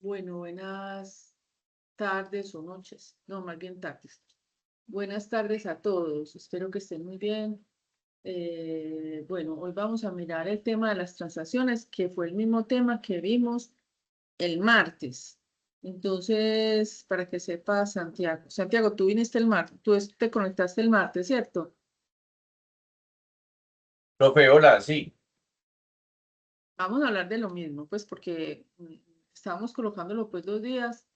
Bueno, buenas tardes o noches, no, más bien tardes. Buenas tardes a todos, espero que estén muy bien. Bueno, hoy vamos a mirar el tema de las transacciones, que fue el mismo tema que vimos el martes. Entonces, para que sepas, Santiago. Santiago, tú viniste el martes, tú te conectaste el martes, ¿cierto? Profe, hola, sí. Vamos a hablar de lo mismo, pues porque estábamos colocándolo pues 2 días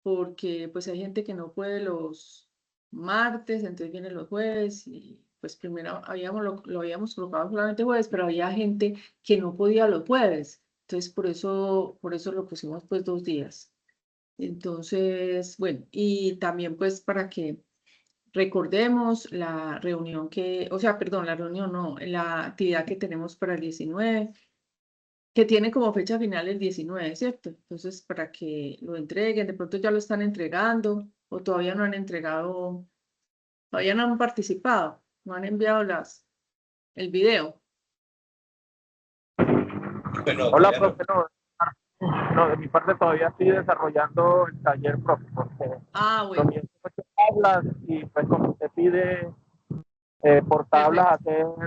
porque pues hay gente que no puede los martes, entonces viene los jueves y pues primero lo habíamos colocado solamente jueves, pero había gente que no podía los jueves, entonces por eso lo pusimos pues 2 días. Entonces, bueno, y también pues para que recordemos la reunión o sea, perdón, la reunión no, la actividad que tenemos para el 19 que tiene como fecha final el 19, ¿cierto? Entonces, para que lo entreguen, de pronto ya lo están entregando o todavía no han entregado, todavía no han participado, no han enviado el video. Bueno, Hola, todavía no. profe. No, de mi parte todavía estoy desarrollando el taller, profe, porque Ah, lo bueno, mío son tablas y pues como usted pide por tablas perfecto,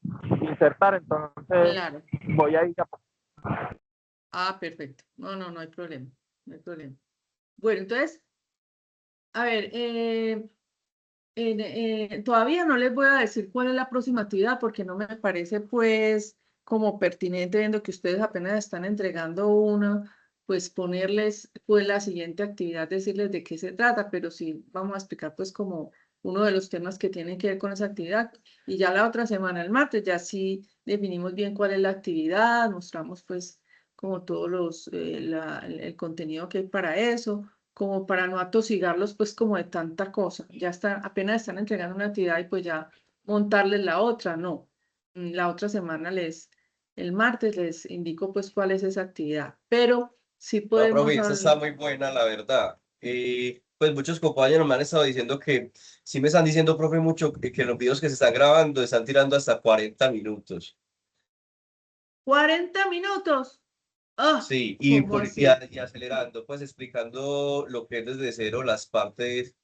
hacer insertar, entonces claro. voy a ir a... Ah, perfecto. No, no, no hay problema, no hay problema. Bueno, entonces, a ver, todavía no les voy a decir cuál es la próxima actividad porque no me parece pues como pertinente viendo que ustedes apenas están entregando una, pues ponerles pues la siguiente actividad, decirles de qué se trata, pero sí vamos a explicar pues como uno de los temas que tienen que ver con esa actividad y ya la otra semana, el martes, ya sí definimos bien cuál es la actividad, mostramos pues como todos el contenido que hay para eso como para no atosigarlos pues como de tanta cosa. Ya está, apenas están entregando una actividad y pues ya montarles la otra, no. La otra semana el martes les indico pues cuál es esa actividad, pero sí No, podemos profe, esta está hablar. muy buena, la verdad. Pues muchos compañeros me han estado diciendo que, sí me están diciendo, profe, mucho que los videos que se están grabando están tirando hasta 40 minutos. 40 minutos. Ah, Sí, ¿cómo así? y acelerando, pues explicando lo que es desde cero, las partes,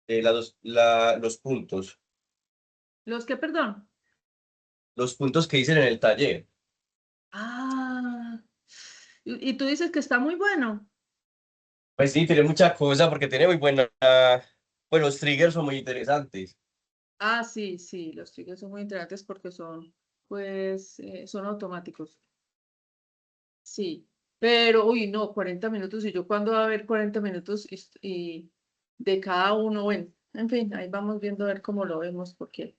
los puntos. ¿Los que, perdón? Los puntos que dicen en el taller. Ah, y tú dices que está muy bueno. Pues sí, tiene mucha cosa porque tiene muy buena. Pues los triggers son muy interesantes. Ah, sí, sí, los triggers son muy interesantes porque pues, son automáticos. Sí, pero, uy, no, 40 minutos, y yo cuándo va a haber 40 minutos y de cada uno, bueno, en fin, ahí vamos viendo a ver cómo lo vemos, porque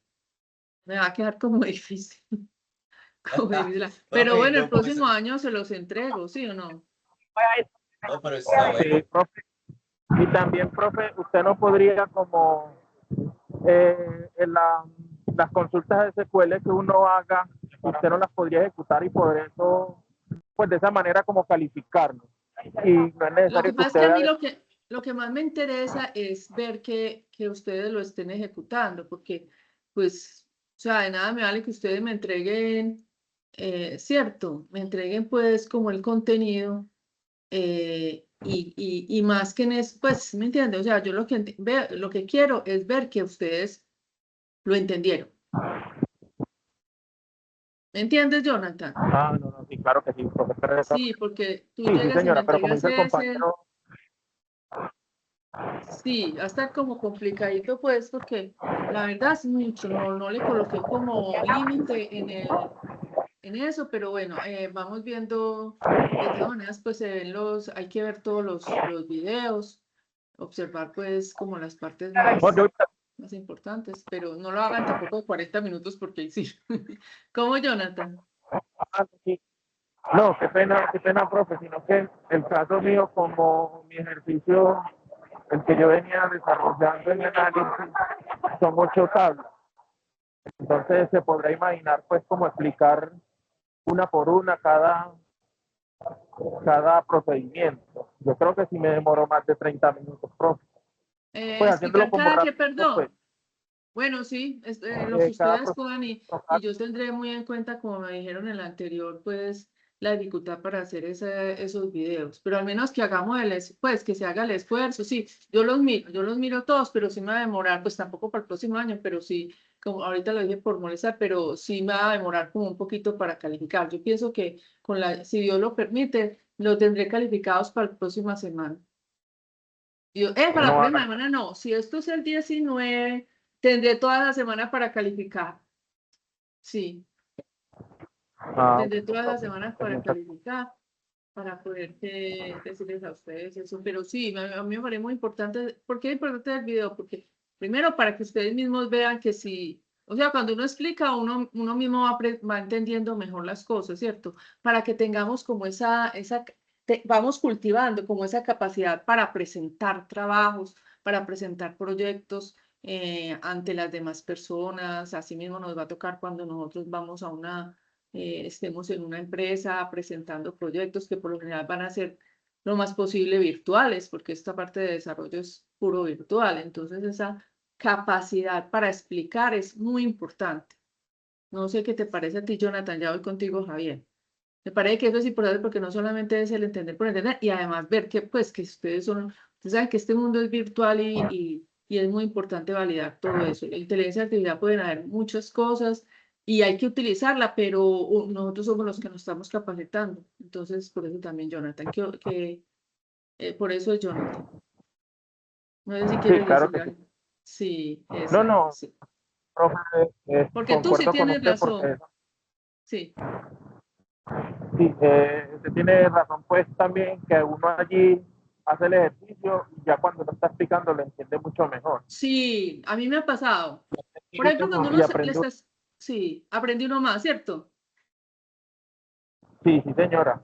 me va a quedar como difícil, como difícil. Pero Profe, bueno, el no, pues, próximo año se los entrego, ¿sí o no? no, pero está Sí, bueno. profe. Y también, profe, usted no podría como en las consultas de SQL que uno haga, usted no las podría ejecutar y por eso, pues de esa manera como calificarlo. Y no es Lo que necesario que pasa es usted que a mí vea... lo que más me interesa es ver que ustedes lo estén ejecutando, porque, pues, o sea, de nada me vale que ustedes me entreguen, cierto, me entreguen pues como el contenido y más que en eso, pues, ¿me entiendes? O sea, yo lo que quiero es ver que ustedes lo entendieron. ¿Me entiendes, Jonathan? Ah, no, no, sí, claro que sí, profesor. Sí, porque tú Sí, sí, llegas y me señora, pero como entregas dice el ese. compañero, Sí, hasta como complicadito pues porque la verdad es mucho, no le coloqué como límite en eso, pero bueno, vamos viendo, de todas maneras pues hay que ver todos los videos, observar pues como las partes bueno, más importantes, pero no lo hagan tampoco de 40 minutos porque sí. ¿Cómo, Jonathan? sí. No, qué pena, profe, sino que el caso mío, como mi ejercicio, el que yo venía desarrollando en análisis, son 8 tablas. Entonces se podrá imaginar, pues, cómo explicar una por una cada procedimiento. Yo creo que sí me demoró más de 30 minutos, profe. Pues haciéndolo ¿Explicar como cada qué, rapidito, pues, perdón? Bueno, sí, lo que cada ustedes puedan procedimiento y yo tendré muy en cuenta, como me dijeron en el anterior, pues la dificultad para hacer esos videos, pero al menos que hagamos pues que se haga el esfuerzo, sí, yo los miro todos, pero sí me va a demorar, pues tampoco para el próximo año, pero sí, como ahorita lo dije por molestar, pero sí me va a demorar como un poquito para calificar. Yo pienso que si Dios lo permite, lo tendré calificados para la próxima semana. Para la No, próxima semana no, si esto es el 19, tendré toda la semana para calificar, sí. Tendré bueno, todas las profe, semanas pues para muchas calificar, para poder decirles a ustedes eso. Pero sí, a mí me parece muy importante. ¿Por qué es importante el video? Porque primero, para que ustedes mismos vean que si, o sea, cuando uno explica, uno mismo va entendiendo mejor las cosas, ¿cierto? Para que tengamos como vamos cultivando como esa capacidad para presentar trabajos, para presentar proyectos. Ante las demás personas, así mismo nos va a tocar cuando nosotros vamos a estemos en una empresa presentando proyectos que por lo general van a ser lo más posible virtuales, porque esta parte de desarrollo es puro virtual. Entonces, esa capacidad para explicar es muy importante. No sé qué te parece a ti, Jonathan, ya voy contigo, Javier. Me parece que eso es importante porque no solamente es el entender por entender y además ver que, pues, que ustedes saben que este mundo es virtual y es muy importante validar todo eso. La inteligencia artificial pueden haber muchas cosas y hay que utilizarla, pero nosotros somos los que nos estamos capacitando. Entonces, por eso también Jonathan, por eso es Jonathan. No sé si Sí, quieres claro decir que sí. algo. Sí, No, exacto, no, sí. profe, Porque tú sí concuerdo con tienes usted porque razón. Sí. sí, usted tiene razón, pues también que uno allí hace el ejercicio y ya cuando lo está explicando lo entiende mucho mejor. Sí, a mí me ha pasado. Por Y ejemplo, cuando y le aprende. estás, sí, aprendí uno más, ¿cierto? Sí, sí, señora.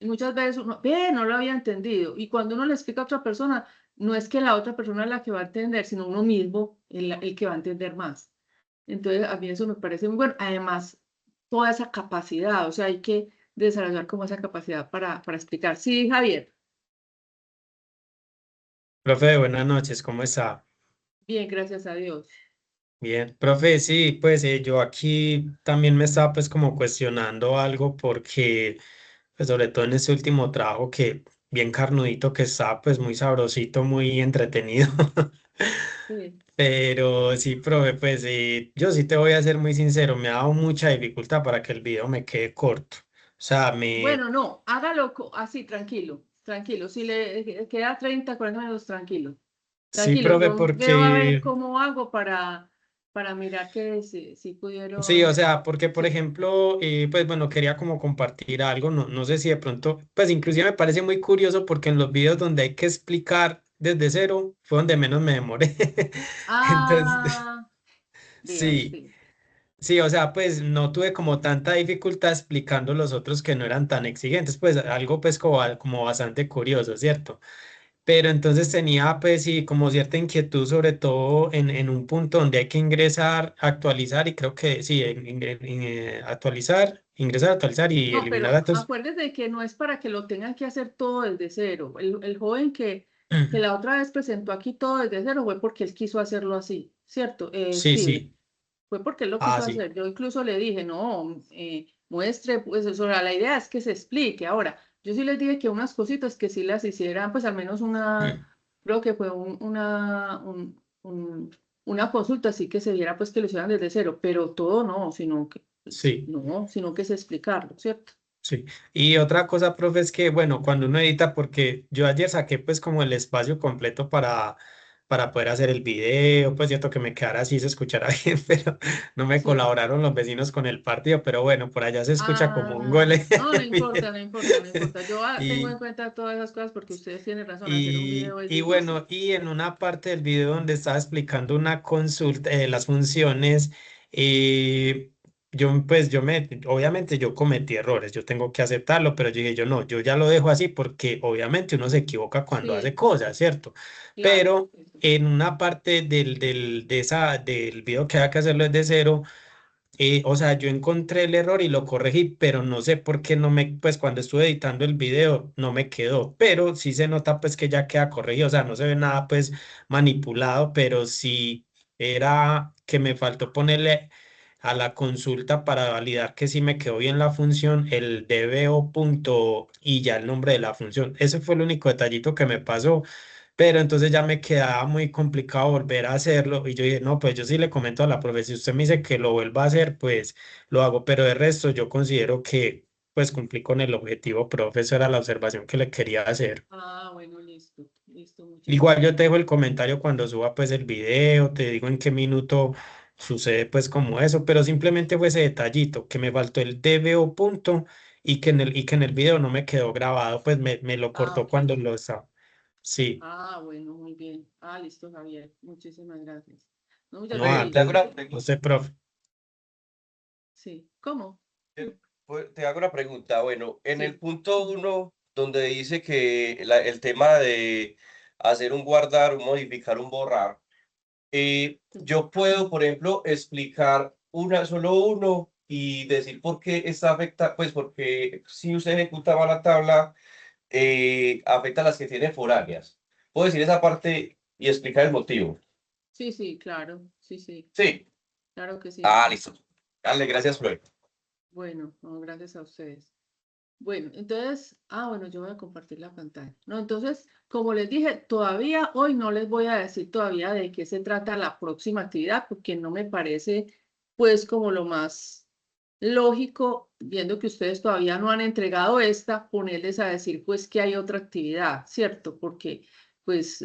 Y muchas veces uno, ve, no lo había entendido. Y cuando uno le explica a otra persona, no es que la otra persona es la que va a entender, sino uno mismo el que va a entender más. Entonces, a mí eso me parece muy bueno. Además, toda esa capacidad, o sea, hay que desarrollar como esa capacidad para explicar. Sí, Javier, Profe, buenas noches, ¿cómo está? bien, gracias a Dios. Bien, profe, sí, pues yo aquí también me estaba pues como cuestionando algo porque pues sobre todo en este último trabajo que bien carnudito que está, pues muy sabrosito, muy entretenido. Sí. Pero sí, profe, pues yo sí te voy a ser muy sincero, me ha dado mucha dificultad para que el video me quede corto. O sea, Bueno, no, hágalo así, tranquilo, tranquilo. Si le queda 30, 40 minutos, tranquilo. sí, Tranquilo, profe, yo veo a ver porque cómo hago para mirar que si sí, o pudieron. sea, porque por Sí. ejemplo, pues bueno, quería como compartir algo, no sé si de pronto, pues inclusive me parece muy curioso porque en los videos donde hay que explicar desde cero fue donde menos me demoré. Entonces, Ah, vea, sí, sí. sí, o sea, pues no tuve como tanta dificultad explicando los otros que no eran tan exigentes, pues algo pues como bastante curioso, ¿cierto? Pero entonces tenía pues sí como cierta inquietud sobre todo en un punto donde hay que ingresar, actualizar y creo que sí, actualizar, ingresar, actualizar y No, eliminar pero datos. acuérdese que no es para que lo tengan que hacer todo desde cero. El joven que la otra vez presentó aquí todo desde cero fue porque él quiso hacerlo así, ¿cierto? Sí, Sí, sí. fue porque él lo Ah, quiso sí. hacer. Yo incluso le dije, no, muestre, pues eso, la idea es que se explique. Ahora, yo sí les dije que unas cositas que sí las hicieran, pues al menos creo que fue una consulta, así que se diera pues que lo hicieran desde cero, pero todo no, Sí. sino que es explicarlo, ¿cierto? Sí, y otra cosa, profe, es que, bueno, cuando uno edita, porque yo ayer saqué pues como el espacio completo para poder hacer el video, pues cierto que me quedara así, se escuchara bien, pero no me Sí. colaboraron los vecinos con el partido, pero bueno, por allá se escucha como un gol Ah, no, no el video. importa, no importa, no importa. Yo tengo en Y, cuenta todas esas cosas porque ustedes tienen razón, hacer un video es y difícil. bueno, y en una parte del video donde estaba explicando una consulta, las funciones, eh, obviamente yo cometí errores, yo tengo que aceptarlo, pero yo dije, yo no, yo ya lo dejo así porque obviamente uno se equivoca cuando hace Sí, cosas, ¿cierto? claro. Pero en una parte del video que hay que hacerlo desde cero, o sea, yo encontré el error y lo corregí, pero no sé por qué pues cuando estuve editando el video no me quedó, pero sí se nota pues que ya queda corregido, o sea, no se ve nada pues manipulado, pero sí era que me faltó ponerle a la consulta para validar que sí me quedó bien la función, el DBO punto y ya el nombre de la función. Ese fue el único detallito que me pasó, pero entonces ya me quedaba muy complicado volver a hacerlo y yo dije, no, pues yo sí le comento a la profe, si usted me dice que lo vuelva a hacer, pues lo hago, pero de resto yo considero que pues cumplí con el objetivo, profe, esa era la observación que le quería hacer. Ah, bueno, listo, listo, muchísimas Igual yo te gracias. dejo el comentario cuando suba pues el video, te digo en qué minuto sucede pues como eso, pero simplemente fue ese detallito, que me faltó el DBO punto y que en el video no me quedó grabado, pues me lo Ah, cortó ok. cuando lo estaba. Sí, Ah, bueno, muy bien. Ah, listo, Javier. Muchísimas gracias. No, muchas no, Te hago gracias. antes, una no pregunta. sé, profe. Sí. ¿Cómo? Te hago una pregunta. Bueno, en el Sí. punto uno, donde dice que el tema de hacer un guardar, un modificar, un borrar, yo puedo, por ejemplo, explicar solo uno y decir por qué esta afecta, pues porque si usted ejecuta mal la tabla, afecta a las que tiene foráneas. Puedo decir esa parte y explicar el motivo. Sí, sí, claro. Sí, sí. Sí. Claro que sí. Ah, listo. Dale, gracias, Floyd. Bueno, no, gracias a ustedes. Bueno, entonces, bueno, yo voy a compartir la pantalla. No, entonces, como les dije, todavía hoy no les voy a decir todavía de qué se trata la próxima actividad, porque no me parece, pues, como lo más lógico, viendo que ustedes todavía no han entregado esta, ponerles a decir, pues, que hay otra actividad, ¿cierto? Porque, pues,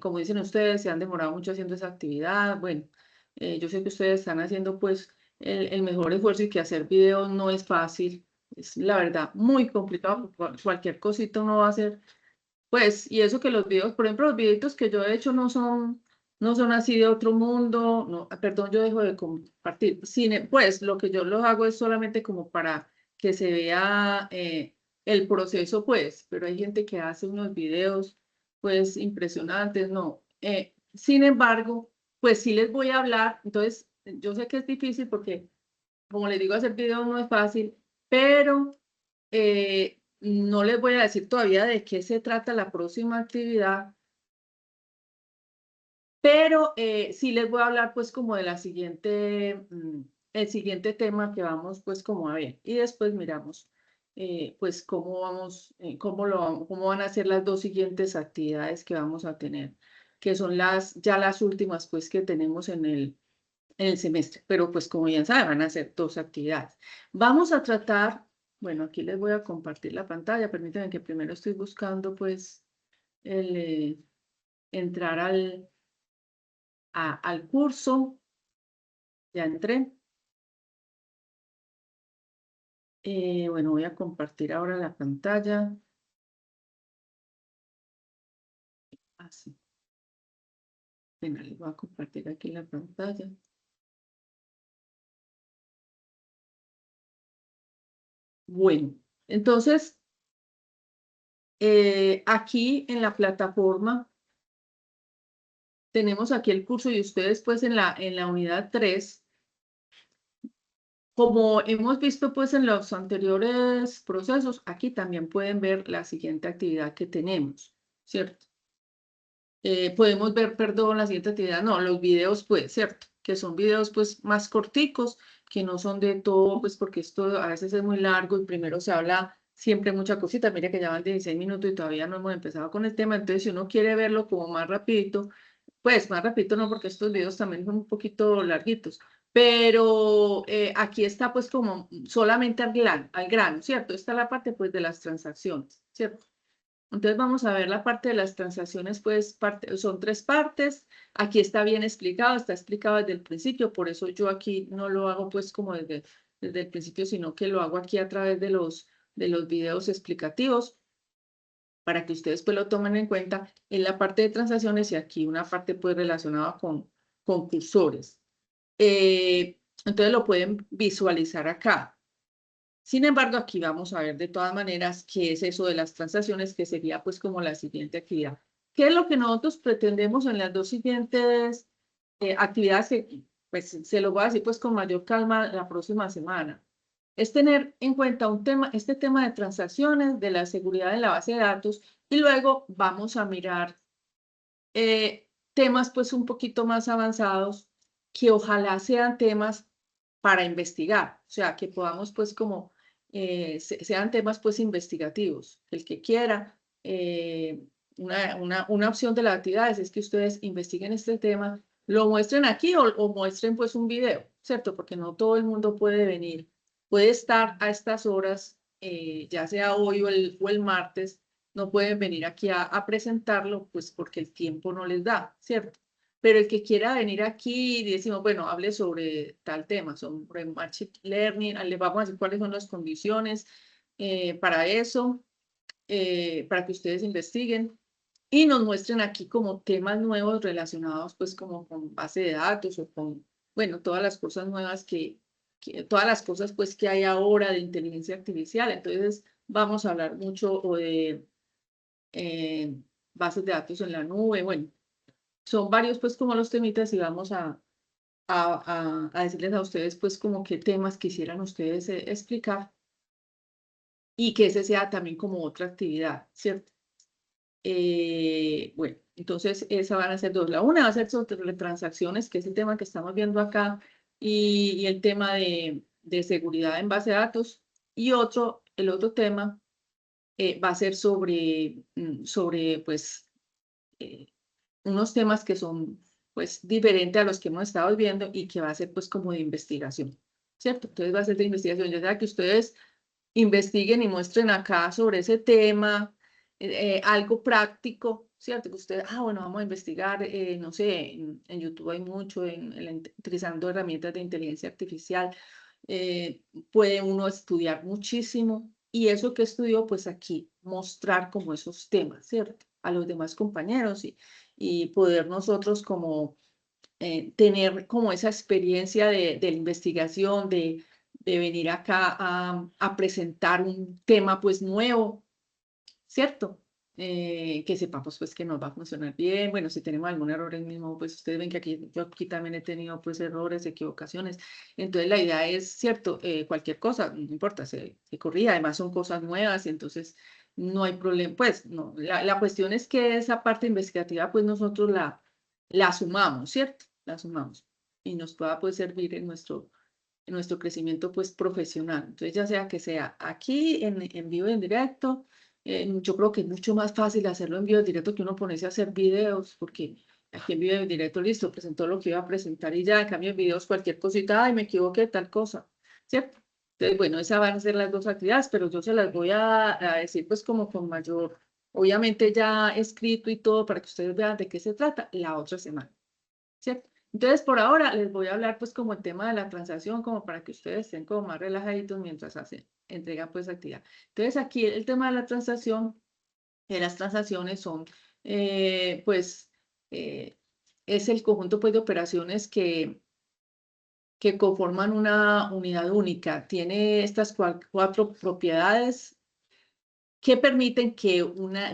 como dicen ustedes, se han demorado mucho haciendo esa actividad. Bueno, yo sé que ustedes están haciendo, pues, el mejor esfuerzo y que hacer videos no es fácil. Es la verdad muy complicado, cualquier cosita uno va a hacer, pues, y eso que los videos, por ejemplo, los videitos que yo he hecho no son así de otro mundo, no, perdón, yo dejo de compartir, cine, pues, lo que yo los hago es solamente como para que se vea el proceso, pues, pero hay gente que hace unos videos, pues, impresionantes, no, sin embargo, pues sí les voy a hablar, entonces, yo sé que es difícil porque como les digo, hacer videos no es fácil, pero no les voy a decir todavía de qué se trata la próxima actividad, pero sí les voy a hablar pues como de la siguiente, el siguiente tema que vamos pues como a ver y después miramos pues cómo vamos, cómo van a ser las dos siguientes actividades que vamos a tener, que son ya las últimas pues que tenemos en el semestre, pero pues como bien saben, van a ser dos actividades. Vamos a tratar, bueno, aquí les voy a compartir la pantalla, permítanme que primero estoy buscando pues entrar al curso, ya entré. Bueno, voy a compartir ahora la pantalla. Así. Venga, les voy a compartir aquí la pantalla. Bueno, entonces, aquí en la plataforma tenemos aquí el curso y ustedes pues en la unidad 3, como hemos visto pues en los anteriores procesos, aquí también pueden ver la siguiente actividad que tenemos, ¿cierto? Podemos ver, perdón, la siguiente actividad, no, los videos pues, ¿cierto? Que son videos pues más corticos, que no son de todo, pues porque esto a veces es muy largo y primero se habla siempre mucha cosita, mira que ya van 16 minutos y todavía no hemos empezado con el tema, entonces si uno quiere verlo como más rapidito, pues más rapidito no, porque estos videos también son un poquito larguitos, pero aquí está pues como solamente al grano, ¿cierto? Esta es la parte pues de las transacciones, ¿cierto? Entonces vamos a ver la parte de las transacciones, pues son tres partes. Aquí está bien explicado, está explicado desde el principio, por eso yo aquí no lo hago pues como desde el principio, sino que lo hago aquí a través de los videos explicativos para que ustedes pues lo tomen en cuenta en la parte de transacciones y aquí una parte pues relacionada con cursores. Entonces lo pueden visualizar acá. Sin embargo, aquí vamos a ver de todas maneras qué es eso de las transacciones, que sería pues como la siguiente actividad. ¿Qué es lo que nosotros pretendemos en las dos siguientes actividades? Que, pues se lo voy a decir pues con mayor calma la próxima semana. Es tener en cuenta este tema de transacciones, de la seguridad de la base de datos y luego vamos a mirar temas pues un poquito más avanzados que ojalá sean temas para investigar, o sea, que podamos pues como, sean temas pues investigativos. El que quiera, una opción de las actividades es que ustedes investiguen este tema, lo muestren aquí o muestren pues un video, ¿cierto? Porque no todo el mundo puede venir, puede estar a estas horas, ya sea hoy o el martes, no pueden venir aquí a presentarlo, pues porque el tiempo no les da, ¿cierto? Pero el que quiera venir aquí y decimos, bueno, hable sobre tal tema, sobre Machine Learning, le vamos a decir cuáles son las condiciones para eso, para que ustedes investiguen y nos muestren aquí como temas nuevos relacionados pues como con base de datos o con, bueno, todas las cosas nuevas todas las cosas pues que hay ahora de inteligencia artificial. Entonces vamos a hablar mucho o de bases de datos en la nube, bueno, son varios pues como los temitas y vamos a decirles a ustedes pues como qué temas quisieran ustedes explicar y que ese sea también como otra actividad, ¿cierto? Bueno, entonces esa van a ser dos. La una va a ser sobre transacciones, que es el tema que estamos viendo acá, y el tema de seguridad en base de datos. Y el otro tema va a ser sobre pues, unos temas que son pues diferentes a los que hemos estado viendo y que va a ser pues como de investigación, ¿cierto? Entonces va a ser de investigación, ya sea que ustedes investiguen y muestren acá sobre ese tema, algo práctico, ¿cierto? Que ustedes, bueno, vamos a investigar, no sé, en YouTube hay mucho, utilizando herramientas de inteligencia artificial, puede uno estudiar muchísimo y eso que estudió, pues aquí mostrar como esos temas, ¿cierto? A los demás compañeros y poder nosotros como tener como esa experiencia de la investigación, de venir acá a presentar un tema pues nuevo, ¿cierto? Que sepamos pues que nos va a funcionar bien. Bueno, si tenemos algún error en mismo, pues ustedes ven que aquí, yo aquí también he tenido pues errores, equivocaciones. Entonces la idea es, ¿cierto? Cualquier cosa, no importa, se corrige. Además son cosas nuevas y entonces no hay problema. Pues no, la cuestión es que esa parte investigativa pues nosotros la sumamos, ¿cierto? La sumamos y nos pueda pues servir en nuestro crecimiento pues profesional. Entonces ya sea que sea aquí en vivo y en directo, yo creo que es mucho más fácil hacerlo en vivo en directo que uno ponerse a hacer videos, porque aquí en vivo y en directo, listo, presentó lo que iba a presentar y ya, en cambio en videos cualquier cosita, ay, me equivoqué, tal cosa, ¿cierto? Entonces, bueno, esas van a ser las dos actividades, pero yo se las voy a decir pues como con mayor, obviamente ya escrito y todo para que ustedes vean de qué se trata la otra semana, ¿cierto? Entonces, por ahora les voy a hablar pues como el tema de la transacción, como para que ustedes estén como más relajaditos mientras entregan pues actividad. Entonces, aquí el tema de la transacción, las transacciones son pues es el conjunto pues de operaciones que conforman una unidad única. Tiene estas cuatro propiedades que permiten que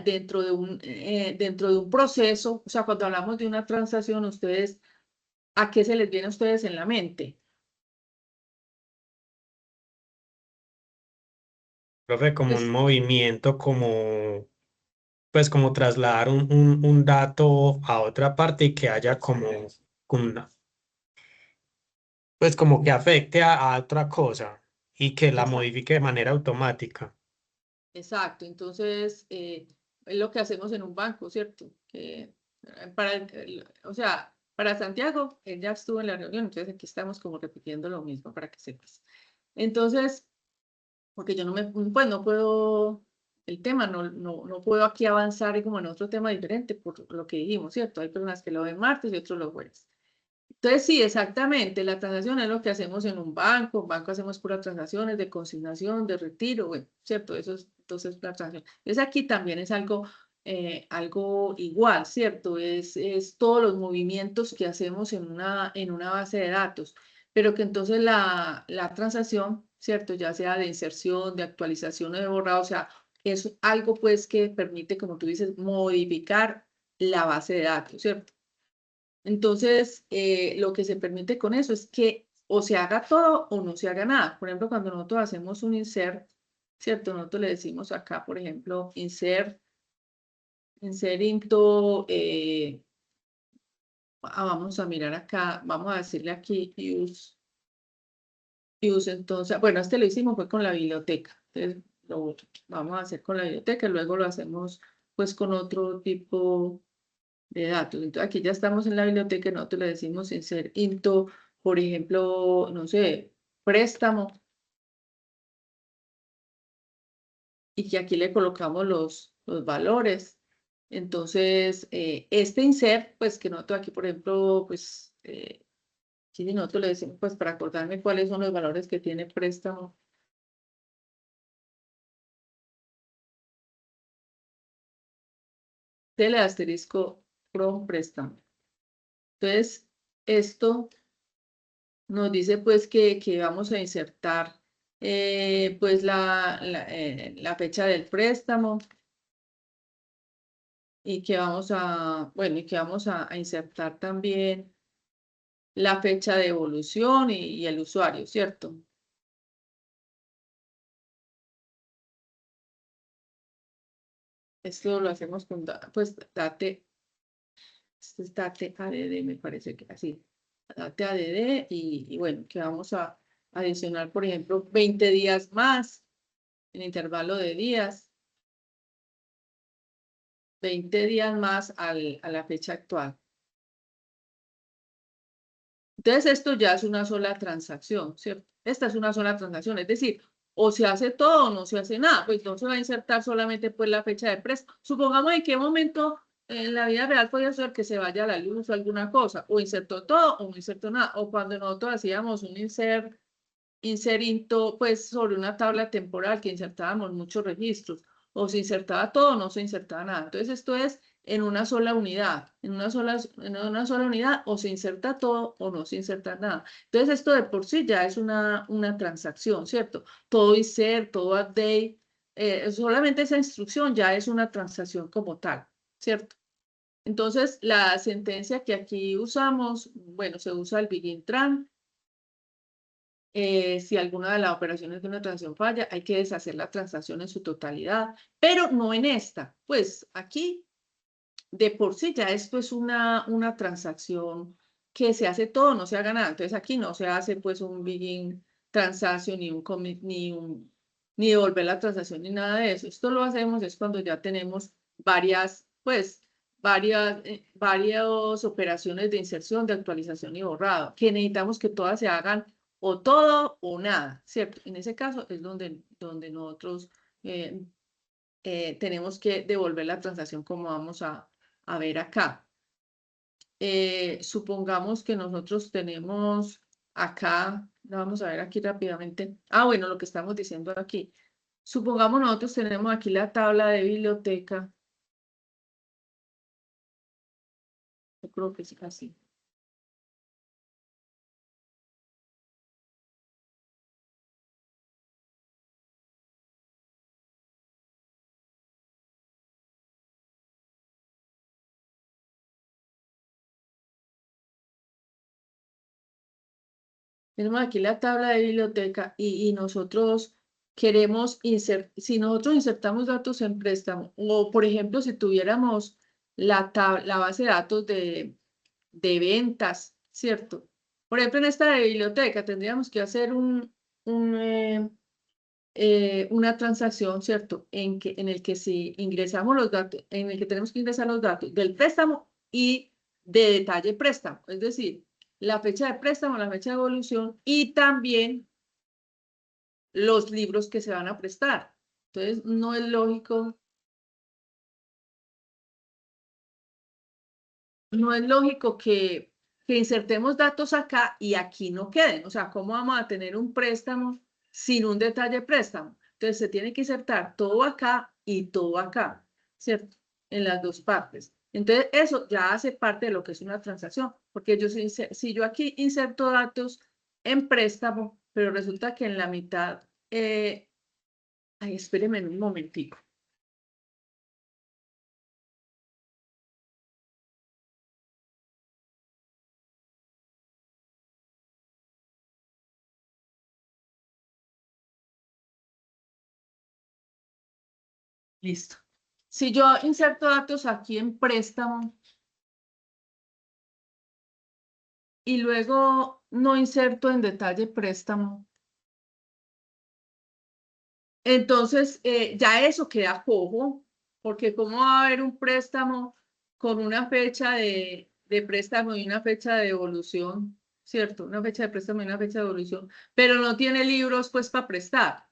dentro de un proceso, o sea, cuando hablamos de una transacción, ustedes, ¿a qué se les viene a ustedes en la mente? Profe, como un Pues, movimiento, pues como trasladar un dato a otra parte y que haya como pues como que afecte a otra cosa y que la exacto, modifique de manera automática. exacto. Entonces, es lo que hacemos en un banco, ¿cierto? Que o sea, para Santiago, él ya estuvo en la reunión, entonces aquí estamos como repitiendo lo mismo para que sepas. Entonces, porque yo pues no puedo, el tema, no puedo aquí avanzar como en otro tema diferente por lo que dijimos, ¿cierto? Hay personas que lo ven martes y otros los jueves. Entonces, sí, exactamente, la transacción es lo que hacemos en un banco hacemos puras transacciones de consignación, de retiro, bueno, ¿cierto? Eso es, entonces, la transacción. Entonces, aquí también es algo igual, ¿cierto? Es todos los movimientos que hacemos en una base de datos, pero que entonces la transacción, ¿cierto? Ya sea de inserción, de actualización o de borrado, o sea, es algo pues que permite, como tú dices, modificar la base de datos, ¿cierto? Entonces, lo que se permite con eso es que o se haga todo o no se haga nada. Por ejemplo, cuando nosotros hacemos un insert, ¿cierto? Nosotros le decimos acá, por ejemplo, insert into, vamos a mirar acá, vamos a decirle aquí use y uso entonces, bueno, este lo hicimos fue con la biblioteca, entonces lo vamos a hacer con la biblioteca y luego lo hacemos pues con otro tipo de datos. Entonces aquí ya estamos en la biblioteca y nosotros le decimos insert into, por ejemplo, no sé, préstamo, y que aquí le colocamos los valores. Entonces, este insert, pues que nosotros aquí, por ejemplo, pues, si nosotros le decimos, pues para acordarme cuáles son los valores que tiene préstamo. Del asterisco from préstamo. Entonces, esto nos dice pues que vamos a insertar pues la fecha del préstamo y que vamos a, bueno, y que vamos a insertar también la fecha de evolución y el usuario, ¿cierto? Esto lo hacemos con, pues, date, este es date add, me parece que así, date add y bueno, que vamos a adicionar, por ejemplo, 20 días más, en intervalo de días, 20 días más a la fecha actual. Entonces, esto ya es una sola transacción, ¿cierto? Esta es una sola transacción, es decir, o se hace todo o no se hace nada, pues no se va a insertar solamente pues la fecha de préstamo. Supongamos en qué momento en la vida real podía ser que se vaya a la luz o alguna cosa, o insertó todo o no insertó nada, o cuando nosotros hacíamos un inserinto pues sobre una tabla temporal que insertábamos muchos registros, o se insertaba todo o no se insertaba nada. Entonces esto es en una sola unidad, en una sola unidad o se inserta todo o no se inserta nada. Entonces esto de por sí ya es una transacción, ¿cierto? Todo insert, todo update, solamente esa instrucción ya es una transacción como tal, ¿cierto? Entonces la sentencia que aquí usamos, bueno, se usa el begin tran. Si alguna de las operaciones de una transacción falla, hay que deshacer la transacción en su totalidad, pero no en esta. Pues aquí, de por sí, ya esto es una transacción que se hace todo, no se haga nada. Entonces aquí no se hace pues un begin transaction, ni un commit, ni devolver la transacción, ni nada de eso. Esto lo hacemos es cuando ya tenemos varias, pues, varias operaciones de inserción, de actualización y borrado, que necesitamos que todas se hagan o todo o nada, ¿cierto? En ese caso es donde nosotros tenemos que devolver la transacción como vamos a ver acá. Supongamos que nosotros tenemos acá, vamos a ver aquí rápidamente. Ah, bueno, lo que estamos diciendo aquí. Supongamos nosotros tenemos aquí la tabla de biblioteca. Yo creo que es así. Tenemos aquí la tabla de biblioteca y nosotros queremos insertar, si nosotros insertamos datos en préstamo, o por ejemplo, si tuviéramos la base de datos de ventas, ¿cierto? Por ejemplo, en esta de biblioteca tendríamos que hacer una transacción, ¿cierto? En el que si ingresamos los datos, en el que tenemos que ingresar los datos del préstamo y de detalle préstamo, es decir, la fecha de préstamo, la fecha de evolución y también los libros que se van a prestar. Entonces, no es lógico, que insertemos datos acá y aquí no queden. O sea, ¿cómo vamos a tener un préstamo sin un detalle préstamo? Entonces, se tiene que insertar todo acá y todo acá, ¿cierto? En las dos partes. Entonces, eso ya hace parte de lo que es una transacción, porque si yo aquí inserto datos en préstamo, pero resulta que en la mitad, ay, espérenme un momentico. Listo. Si yo inserto datos aquí en préstamo y luego no inserto en detalle préstamo, entonces ya eso queda cojo, porque ¿cómo va a haber un préstamo con una fecha de préstamo y una fecha de devolución? ¿Cierto? Una fecha de préstamo y una fecha de devolución, pero no tiene libros pues para prestar.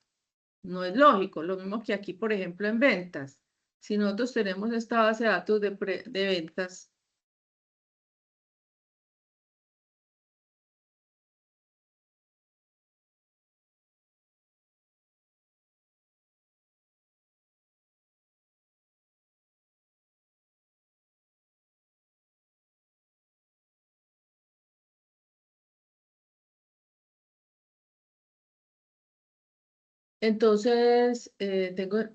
No es lógico. Lo mismo que aquí, por ejemplo, en ventas. Si nosotros tenemos esta base de datos de ventas, entonces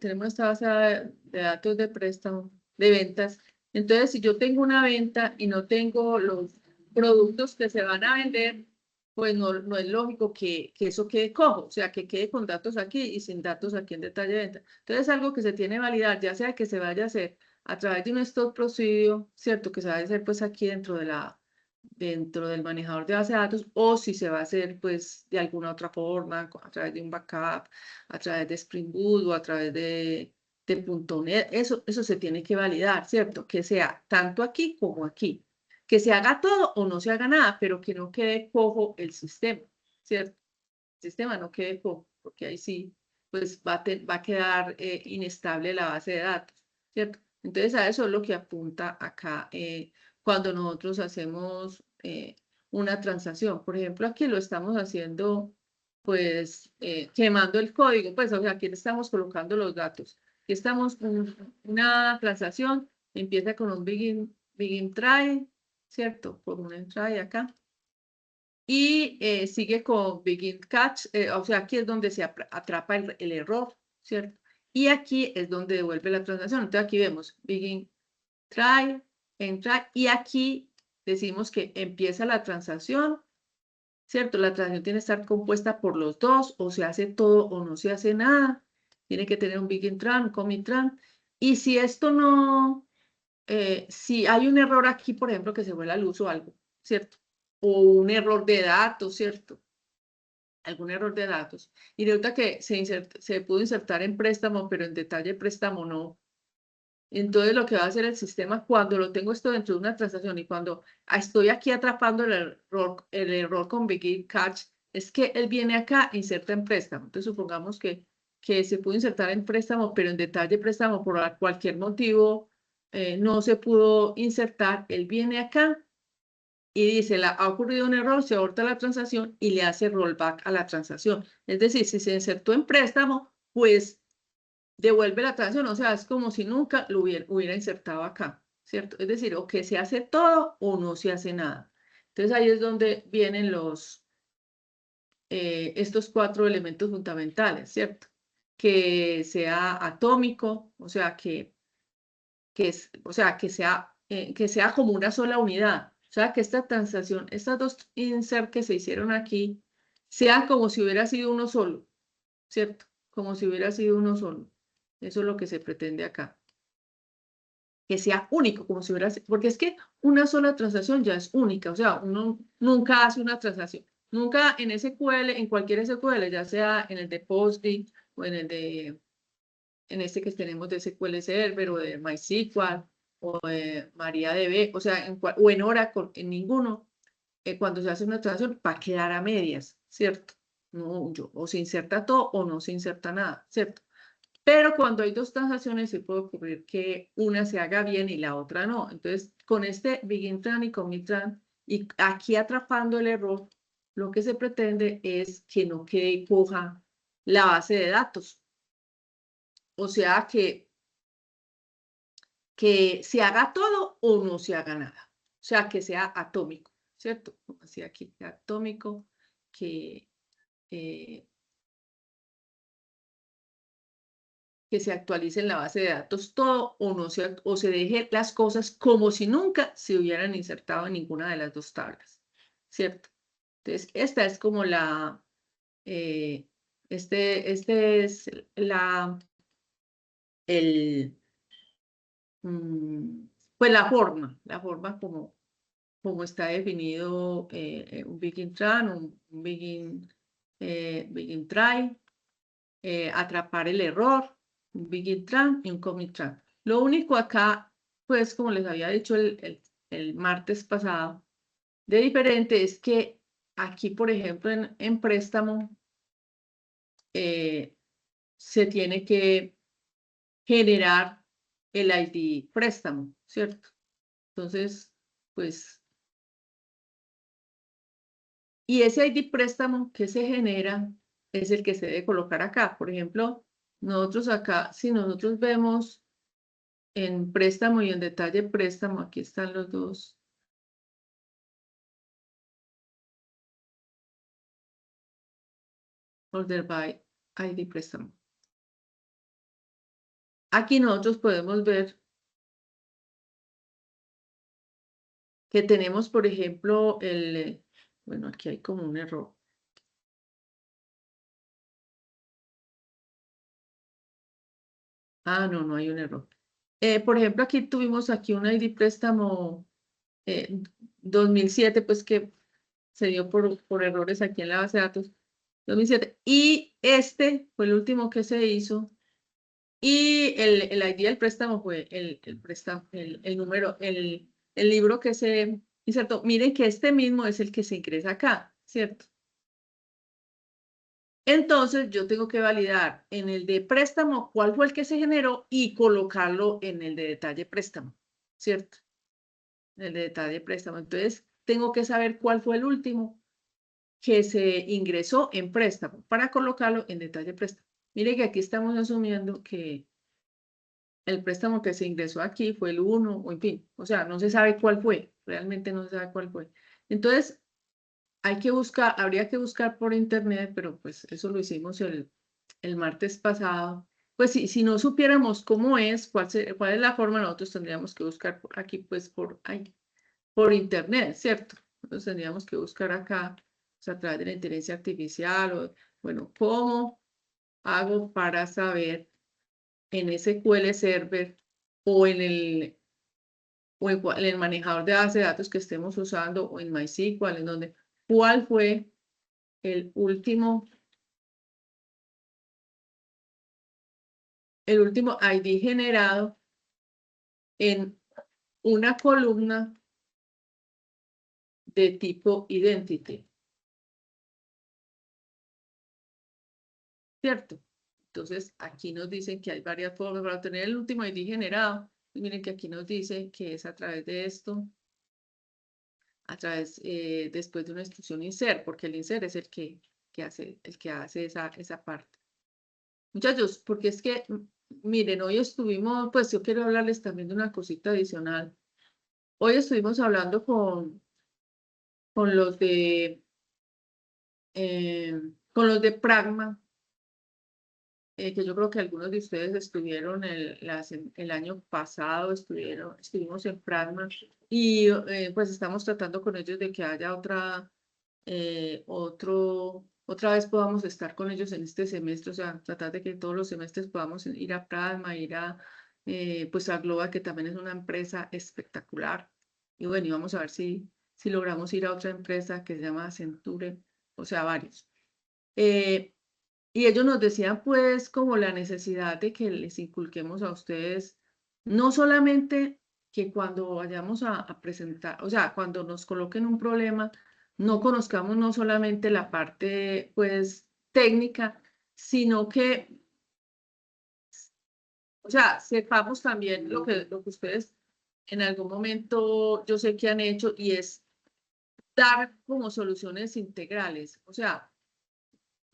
tenemos esta base de datos de préstamo, de ventas. Entonces, si yo tengo una venta y no tengo los productos que se van a vender, pues no es lógico que eso quede cojo, o sea, que quede con datos aquí y sin datos aquí en detalle de venta. Entonces, algo que se tiene que validar, ya sea que se vaya a hacer a través de un stock procedure, ¿cierto? Que se vaya a hacer pues aquí dentro del manejador de base de datos, o si se va a hacer pues de alguna otra forma, a través de un backup, a través de Spring Boot o a través de .NET, eso se tiene que validar, ¿cierto? Que sea tanto aquí como aquí. Que se haga todo o no se haga nada, pero que no quede cojo el sistema, ¿cierto? El sistema no quede cojo, porque ahí sí, pues va a quedar inestable la base de datos, ¿cierto? Entonces a eso es lo que apunta acá cuando nosotros hacemos una transacción. Por ejemplo, aquí lo estamos haciendo, pues, quemando el código, pues, o sea, aquí le estamos colocando los datos. Aquí estamos en una transacción, empieza con un begin try, ¿cierto? Por un try acá. Y sigue con begin catch, o sea, aquí es donde se atrapa el error, ¿cierto? Y aquí es donde devuelve la transacción. Entonces aquí vemos begin try, entra, y aquí decimos que empieza la transacción, ¿cierto? La transacción tiene que estar compuesta por los dos, o se hace todo o no se hace nada. Tiene que tener un begin tran, un commit tran. Y si esto no, si hay un error aquí, por ejemplo, que se fue la luz o algo, ¿cierto? O un error de datos, ¿cierto? Algún error de datos. Y resulta que se pudo insertar en préstamo, pero en detalle préstamo no. Entonces lo que va a hacer el sistema cuando lo tengo esto dentro de una transacción y cuando estoy aquí atrapando el error con begin catch, es que él viene acá, inserta en préstamo. Entonces supongamos que se pudo insertar en préstamo, pero en detalle préstamo por cualquier motivo no se pudo insertar. Él viene acá y dice, ha ocurrido un error, se aborta la transacción y le hace rollback a la transacción. Es decir, si se insertó en préstamo, pues devuelve la transacción, o sea, es como si nunca lo hubiera insertado acá, ¿cierto? Es decir, o que se hace todo o no se hace nada. Entonces ahí es donde vienen estos 4 elementos fundamentales, ¿cierto? Que sea atómico, o sea, que sea como una sola unidad. O sea, que esta transacción, estas dos insert que se hicieron aquí, sean como si hubiera sido uno solo, ¿cierto? Como si hubiera sido uno solo. Eso es lo que se pretende acá. Que sea único, como si hubiera sido, porque es que una sola transacción ya es única, o sea, uno nunca hace una transacción. Nunca en SQL, en cualquier SQL, ya sea en el de Postgre o en este que tenemos de SQL Server o de MySQL o de MariaDB, o sea, o en Oracle, en ninguno, cuando se hace una transacción va a quedar a medias, ¿cierto? No, o se inserta todo o no se inserta nada, ¿cierto? Pero cuando hay dos transacciones se puede ocurrir que una se haga bien y la otra no. Entonces, con este begin tran y commit tran, y aquí atrapando el error, lo que se pretende es que no quede coja la base de datos. O sea, que se haga todo o no se haga nada. O sea, que sea atómico, ¿cierto? Así aquí, atómico, que, eh, que se actualice en la base de datos todo o no o se deje las cosas como si nunca se hubieran insertado en ninguna de las dos tablas, ¿cierto? Entonces, esta es como este es el, mm, pues la forma como está definido un begin tran, un begin try, atrapar el error, un begin trap y un commit trap. Lo único acá, pues como les había dicho el martes pasado, de diferente es que aquí, por ejemplo, en préstamo, se tiene que generar el ID préstamo, ¿cierto? Entonces, pues, y ese ID préstamo que se genera es el que se debe colocar acá. Por ejemplo, nosotros acá, si nosotros vemos en préstamo y en detalle préstamo, aquí están los dos. Order by ID préstamo. Aquí nosotros podemos ver que tenemos, por ejemplo, bueno, aquí hay como un error. Ah, no, no hay un error. Por ejemplo, aquí tuvimos aquí un ID préstamo 2007, pues que se dio por errores aquí en la base de datos. 2007. Y este fue el último que se hizo. Y el ID del préstamo fue el número, el libro que se insertó. Miren que este mismo es el que se ingresa acá, ¿cierto? Entonces yo tengo que validar en el de préstamo cuál fue el que se generó y colocarlo en el de detalle préstamo, ¿cierto? En el de detalle préstamo. Entonces tengo que saber cuál fue el último que se ingresó en préstamo para colocarlo en detalle préstamo. Mire que aquí estamos asumiendo que el préstamo que se ingresó aquí fue el 1, o en fin, o sea, no se sabe cuál fue, realmente no se sabe cuál fue. Entonces, hay que buscar, habría que buscar por internet, pero pues eso lo hicimos el martes pasado. Pues si no supiéramos cómo es, cuál es la forma, nosotros tendríamos que buscar aquí, pues por internet, ¿cierto? Entonces tendríamos que buscar acá, o sea, a través de la inteligencia artificial, o bueno, ¿cómo hago para saber en SQL Server o en el manejador de base de datos que estemos usando o en MySQL, en donde, cuál fue el último ID generado en una columna de tipo identity, ¿cierto? Entonces, aquí nos dicen que hay varias formas para obtener el último ID generado. Y miren que aquí nos dice que es a través de esto, a través, después de una instrucción insert, porque el insert es el que hace esa parte. Muchachos, porque es que, miren, hoy estuvimos, pues yo quiero hablarles también de una cosita adicional. Hoy estuvimos hablando con los de Pragma, que yo creo que algunos de ustedes estuvieron el año pasado, estuvimos en Pragma y pues estamos tratando con ellos de que haya otra vez podamos estar con ellos en este semestre, o sea, tratar de que todos los semestres podamos ir a Pragma, ir a pues a Global, que también es una empresa espectacular. Y bueno, y vamos a ver si logramos ir a otra empresa que se llama Accenture, o sea, varios. Y ellos nos decían pues como la necesidad de que les inculquemos a ustedes, no solamente que cuando vayamos a presentar, o sea, cuando nos coloquen un problema, no conozcamos no solamente la parte pues técnica, sino que, o sea, sepamos también lo que ustedes en algún momento yo sé que han hecho y es dar como soluciones integrales, o sea,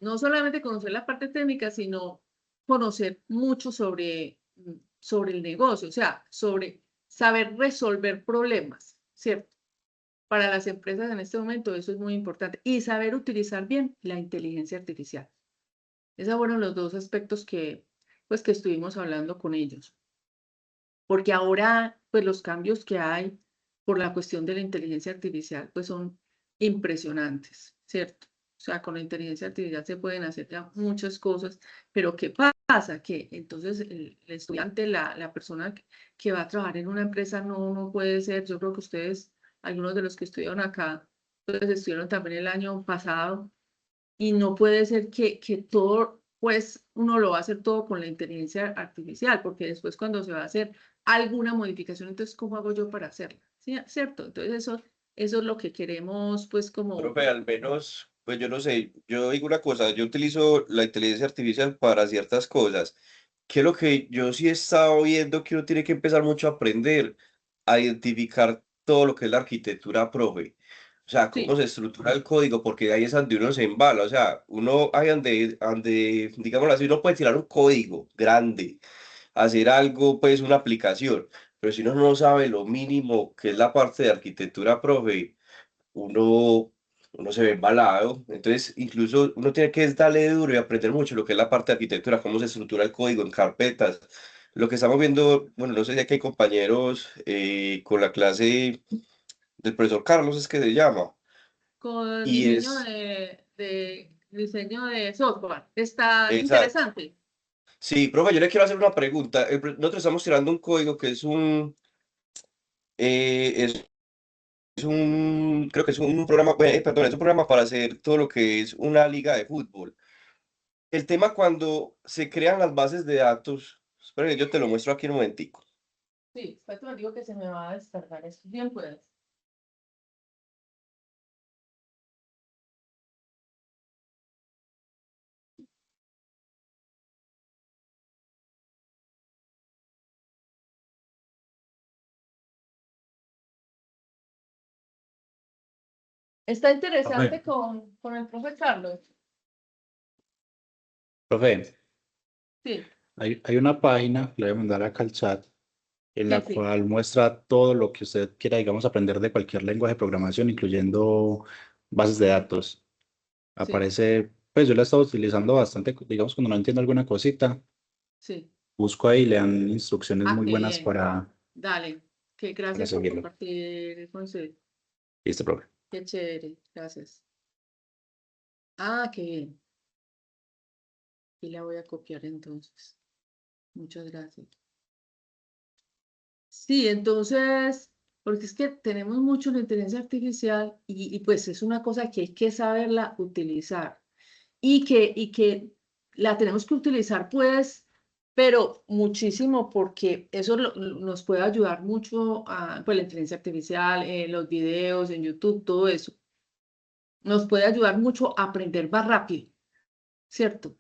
no solamente conocer la parte técnica, sino conocer mucho sobre el negocio, o sea, sobre saber resolver problemas, ¿cierto? Para las empresas en este momento eso es muy importante. Y saber utilizar bien la inteligencia artificial. Esos fueron los dos aspectos pues, que estuvimos hablando con ellos. Porque ahora, pues los cambios que hay por la cuestión de la inteligencia artificial, pues son impresionantes, ¿cierto? O sea, con la inteligencia artificial se pueden hacer ya muchas cosas, pero ¿qué pasa? Que entonces el estudiante, la persona que va a trabajar en una empresa no puede ser, yo creo que ustedes, algunos de los que estudiaron acá, pues estuvieron también el año pasado, y no puede ser que todo pues uno lo va a hacer todo con la inteligencia artificial, porque después cuando se va a hacer alguna modificación, entonces, ¿cómo hago yo para hacerla? ¿Sí? ¿Cierto? Entonces, eso es lo que queremos, pues, como, Profe, al menos, pues yo no sé, yo digo una cosa, yo utilizo la inteligencia artificial para ciertas cosas, que es lo que yo sí he estado viendo que uno tiene que empezar mucho a aprender, a identificar todo lo que es la arquitectura, profe. O sea, cómo sí, se estructura el código, porque ahí es donde uno se embala. O sea, uno, ahí donde, digámoslo así, uno puede tirar un código grande, hacer algo, pues una aplicación, pero si uno no sabe lo mínimo que es la parte de arquitectura, profe, uno, uno se ve embalado. Entonces, incluso uno tiene que darle duro y aprender mucho lo que es la parte de arquitectura, cómo se estructura el código en carpetas. Lo que estamos viendo, bueno, no sé si aquí hay compañeros con la clase del profesor Carlos, es que se llama, con y diseño es, diseño de software. Está exacto. interesante. Sí, profe, yo le quiero hacer una pregunta. Nosotros estamos tirando un código que es creo que es un programa, perdón, es un programa para hacer todo lo que es una liga de fútbol. El tema cuando se crean las bases de datos, espera que yo te lo muestro aquí en un momentico. Sí, espérate, me digo que se me va a descargar esto. Bien puedes. Está Profe, interesante con el profe Carlos. profe, Sí, hay una página, le voy a mandar acá al chat, en sí, la sí, cual muestra todo lo que usted quiera, digamos, aprender de cualquier lenguaje de programación, incluyendo bases de datos. sí, Aparece, pues yo la he estado utilizando bastante, digamos, cuando no entiendo alguna cosita, sí. busco ahí y le dan instrucciones Ah, muy qué buenas bien. Dale. Que para gracias por seguirlo. compartir, José. Listo, profe. Qué chévere. Gracias. Ah, qué bien. Y la voy a copiar entonces. Muchas gracias. Sí, entonces, porque es que tenemos mucho la inteligencia artificial y pues es una cosa que hay que saberla utilizar y que la tenemos que utilizar pues, pero muchísimo porque eso nos puede ayudar mucho a, pues la inteligencia artificial, los videos en YouTube, todo eso, nos puede ayudar mucho a aprender más rápido, ¿cierto?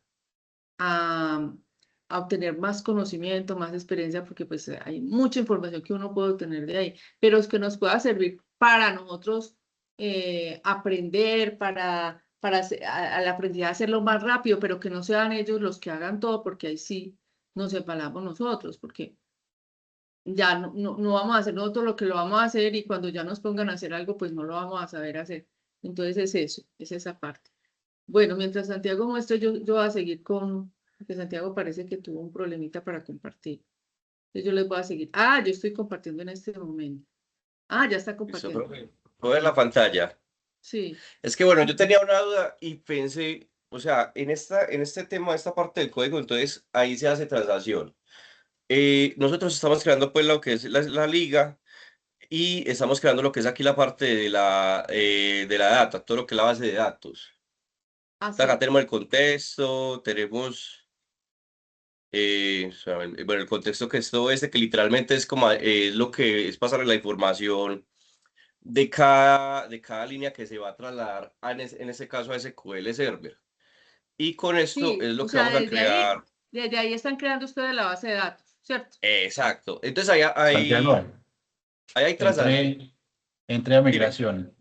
A, a obtener más conocimiento, más experiencia, porque pues hay mucha información que uno puede obtener de ahí, pero es que nos pueda servir para nosotros aprender, al aprendizaje hacerlo más rápido, pero que no sean ellos los que hagan todo, porque ahí sí nos separamos nosotros, porque ya no vamos a hacer nosotros lo que lo vamos a hacer y cuando ya nos pongan a hacer algo, pues no lo vamos a saber hacer. Entonces es eso, es esa parte. Bueno, mientras Santiago muestra, yo voy a seguir porque Santiago parece que tuvo un problemita para compartir. Entonces yo les voy a seguir. Ah, yo estoy compartiendo en este momento. Ah, ya está Listo, compartiendo. profe. Puedo ver la pantalla. Sí, Es que bueno, yo tenía una duda y pensé, o sea, en este tema, esta parte del código, entonces ahí se hace transacción. Nosotros estamos creando pues lo que es la liga y estamos creando lo que es aquí la parte de la data, todo lo que es la base de datos. Acá así. tenemos el contexto, tenemos, bueno, el contexto que es todo este, que literalmente es como, es lo que es pasarle la información de cada línea que se va a trasladar en este caso a SQL Server. Y con esto Sí, es lo o que sea, vamos a crear. desde ahí están creando ustedes la base de datos, ¿cierto? Exacto. Entonces ahí Santiago, ahí hay transacción. entre a Dime. migración,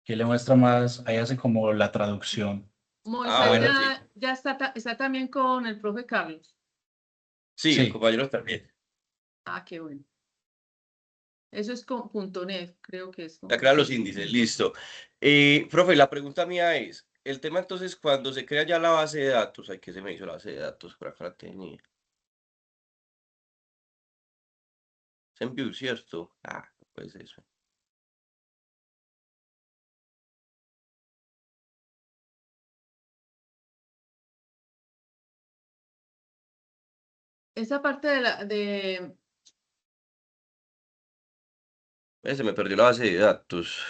que le muestra más, ahí hace como la traducción. Ah, Moisés bueno, sí. ya está, está también con el profe Carlos. Sí, el Sí, compañero también. Ah, qué bueno. Eso es con .NET, creo que es Ya con, crea los sí. índices, listo. Profe, la pregunta mía es, el tema entonces cuando se crea ya la base de datos, ay, ¿qué se me hizo la base de datos? Por acá la tenía. Se envió, ¿cierto? Ah, pues eso. Esa parte de Se me perdió la base de datos.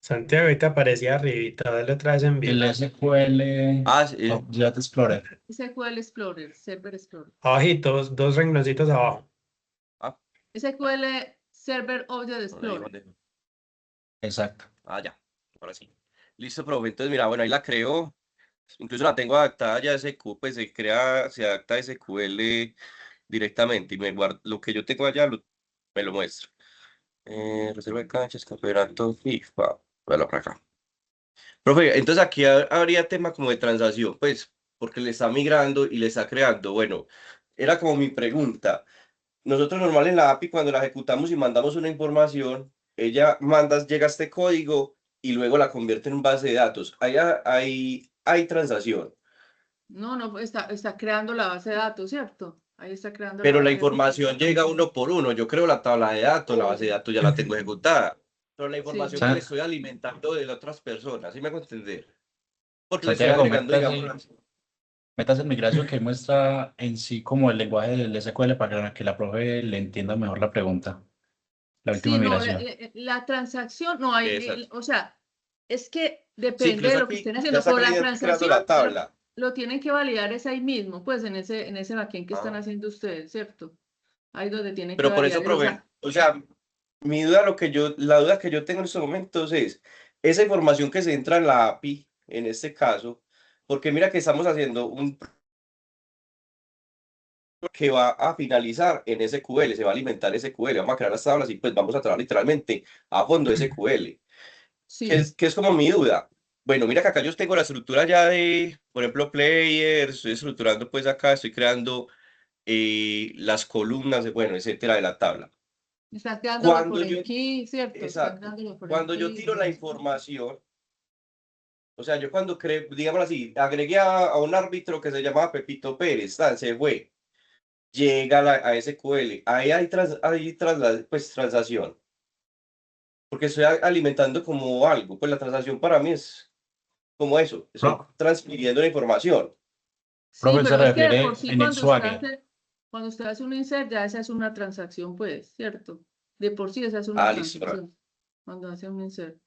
Santiago, ahorita aparecía arribita, dale otra vez envío. El SQL Ah, sí, Object Explorer. SQL Explorer, Server Explorer. Abajito, dos rengloncitos abajo. ah, SQL Server Object por ahí, Explorer. ¿dónde? Exacto. Ah, ya, ahora sí. Listo, profe. Entonces, mira, bueno, ahí la creo. Incluso la tengo adaptada ya a SQL, pues se adapta a SQL directamente y me guarda lo que yo tengo allá, me lo muestra. Reserva de canchas, campeonato FIFA. Bueno, para acá. Profe, entonces aquí habría tema como de transacción, pues, porque le está migrando y le está creando. Bueno, era como mi pregunta. Nosotros normal en la API, cuando la ejecutamos y mandamos una información, ella llega este código y luego la convierte en base de datos. Hay transacción, No, no, está creando la base de datos, ¿cierto? Ahí está creando la pero la base de datos. información llega uno por uno. Yo creo la tabla de datos, la base de datos ya la tengo ejecutada. Pero la información que le estoy alimentando de otras personas, ¿sí me hago entender? Porque le estoy Santiago, agregando, digamos, metas en migración que muestra en sí como el lenguaje del SQL para que la profe le entienda mejor la pregunta. La última Sí, no, migración. la transacción, no hay, esas. o sea, es que Sí, depende de incluso lo que aquí estén ya haciendo, está pero la creando la transacción tabla. lo tienen que validar es ahí mismo, pues en ese backend que están Ah. haciendo ustedes, ¿cierto? Ahí donde tienen que Pero por validar eso, eso. profe, o sea, la duda que yo tengo en estos momentos es esa información que se entra en la API, en este caso, porque mira que estamos haciendo un que va a finalizar en SQL, se va a alimentar SQL, vamos a crear las tablas y pues vamos a trabajar literalmente a fondo SQL, Sí, que es como mi duda. Bueno, mira que acá yo tengo la estructura ya de, por ejemplo, players, estoy estructurando pues acá, estoy creando las columnas, bueno, etcétera, de la tabla. están creándolo Cuando por yo, aquí, ¿cierto? Están exacto, creándolo por cuando yo aquí. tiro la información, o sea, yo cuando creo, digamos así, agregué a un árbitro que se llamaba Pepito Pérez, tan, se fue, llega a SQL, ahí pues, transacción, porque estoy alimentando como algo, pues la transacción para mí es como eso, estoy Pro- transfiriendo la información. Sí, Profe se pero es que de por refiere sí en el Swagger. cuando usted hace un insert, ya esa es una transacción, pues, ¿cierto? De por sí esa es una Ah, listo, transacción, cuando hace un insert.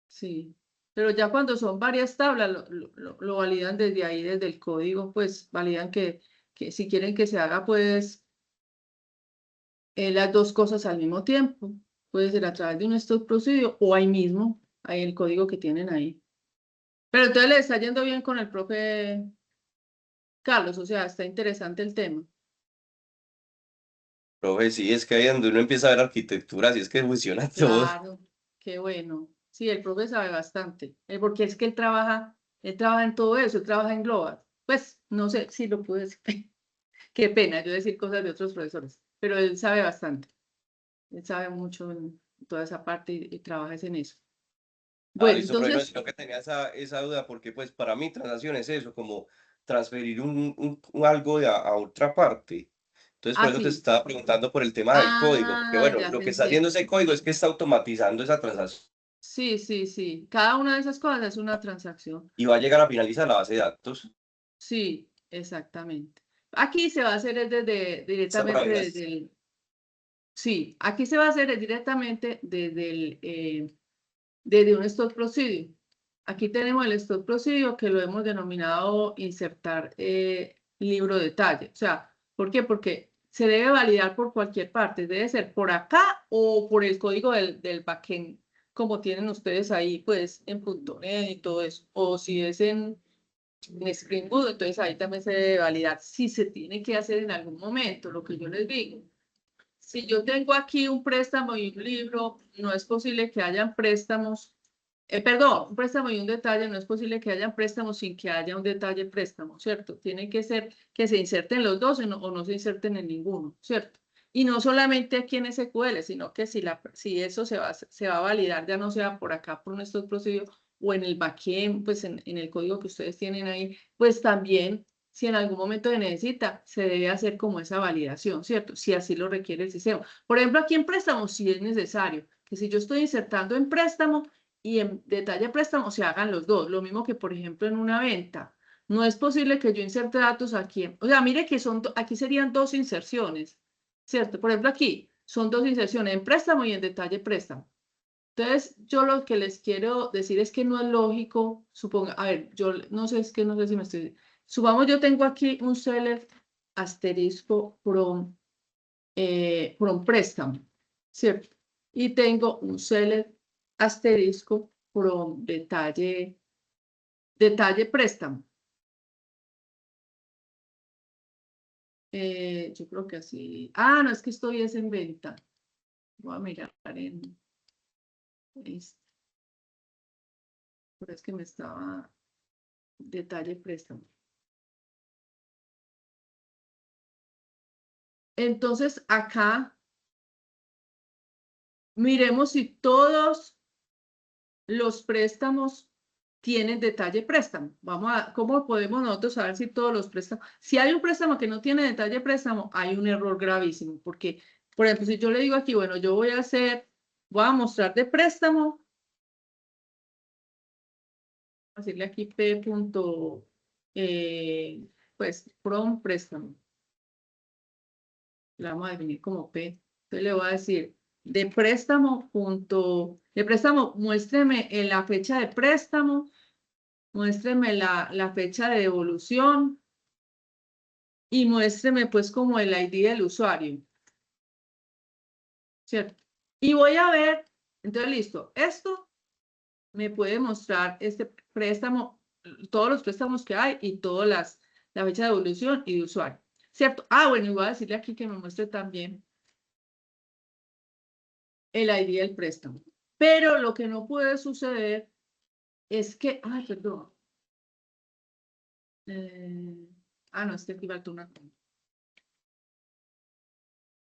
Sí, pero ya cuando son varias tablas, lo validan desde ahí, desde el código, pues validan que si quieren que se haga, pues, las dos cosas al mismo tiempo. Puede ser a través de un stock procedure o ahí mismo, ahí el código que tienen ahí. Pero entonces le está yendo bien con el profe Carlos, o sea, está interesante el tema. profe, sí, es que ahí donde uno empieza a ver arquitectura, así es que funciona todo. Claro, qué bueno. Sí, el profe sabe bastante, porque es que él trabaja en todo eso, él trabaja en Global. Pues no sé si lo pude decir. Qué pena yo decir cosas de otros profesores, pero él sabe bastante. Él sabe mucho en toda esa parte y trabaja en eso. Ah, Bueno, listo, profe, no, entonces, sino que tenía esa duda, porque pues para mí transacción es eso, como transferir un algo a otra parte. Entonces, por eso te así. estaba preguntando por el tema del código, porque Ah, bueno, ya lo te que está haciendo entiendo. ese código es que está automatizando esa transacción Sí, sí, sí. Cada una de esas cosas es una transacción. y va a llegar a finalizar la base de datos. Sí, exactamente. Aquí se va a hacer es Esta directamente profe desde el. Sí, aquí se va a hacer es directamente desde un stock procedure. Aquí tenemos el stock procedure que lo hemos denominado insertar libro detalle. O sea, ¿por qué? Porque se debe validar por cualquier parte. Debe ser por acá o por el código del backend, como tienen ustedes ahí, pues, en .NET y todo eso. O si es en Spring Boot, entonces ahí también se debe validar si se tiene que hacer en algún momento, lo que yo les digo. Si yo tengo aquí un préstamo y un libro, no es posible que hayan préstamos, perdón, un préstamo y un detalle, no es posible que hayan préstamos sin que haya un detalle préstamo, ¿cierto? Tiene que ser que se inserten los dos o no se inserten en ninguno, ¿cierto? Y no solamente aquí en SQL, sino que si eso se va a validar, ya no sea por acá, por nuestros procedimientos, o en el backend, pues en el código que ustedes tienen ahí, pues también si en algún momento se necesita, se debe hacer como esa validación, ¿cierto? Si así lo requiere el sistema. Por ejemplo, aquí en préstamo, si es necesario, que si yo estoy insertando en préstamo y en detalle préstamo, se hagan los dos. Lo mismo que, por ejemplo, en una venta. No es posible que yo inserte datos aquí. O sea, mire que aquí serían dos inserciones, ¿cierto? Por ejemplo, aquí son dos inserciones, en préstamo y en detalle préstamo. Entonces, yo lo que les quiero decir es que no es lógico, suponga, a ver, yo no sé, es que no sé si me estoy, supongamos yo tengo aquí un seller asterisco from préstamo, ¿cierto? Y tengo un seller asterisco from detalle préstamo. Yo creo que así. Ah, no, es que estoy es en venta. Voy a mirar en este. Pero es que me estaba detalle préstamo. Entonces, acá miremos si todos los préstamos tienen detalle préstamo. Vamos a, ¿cómo podemos nosotros saber si todos los préstamos? Si hay un préstamo que no tiene detalle préstamo, hay un error gravísimo, porque, por ejemplo, si yo le digo aquí, bueno, yo voy a mostrar de préstamo, voy a decirle aquí P. Pues, from préstamo. La vamos a definir como P. Entonces le voy a decir, de préstamo, muéstreme en la fecha de préstamo, muéstreme la fecha de devolución y muéstreme pues como el ID del usuario. ¿Cierto? Y voy a ver, entonces listo, esto me puede mostrar este préstamo, todos los préstamos que hay y todas la fecha de devolución y de usuario. ¿Cierto? Ah, bueno, y voy a decirle aquí que me muestre también el ID del préstamo. Pero lo que no puede suceder es que, ay, perdón. No, es que aquí falta una cosa.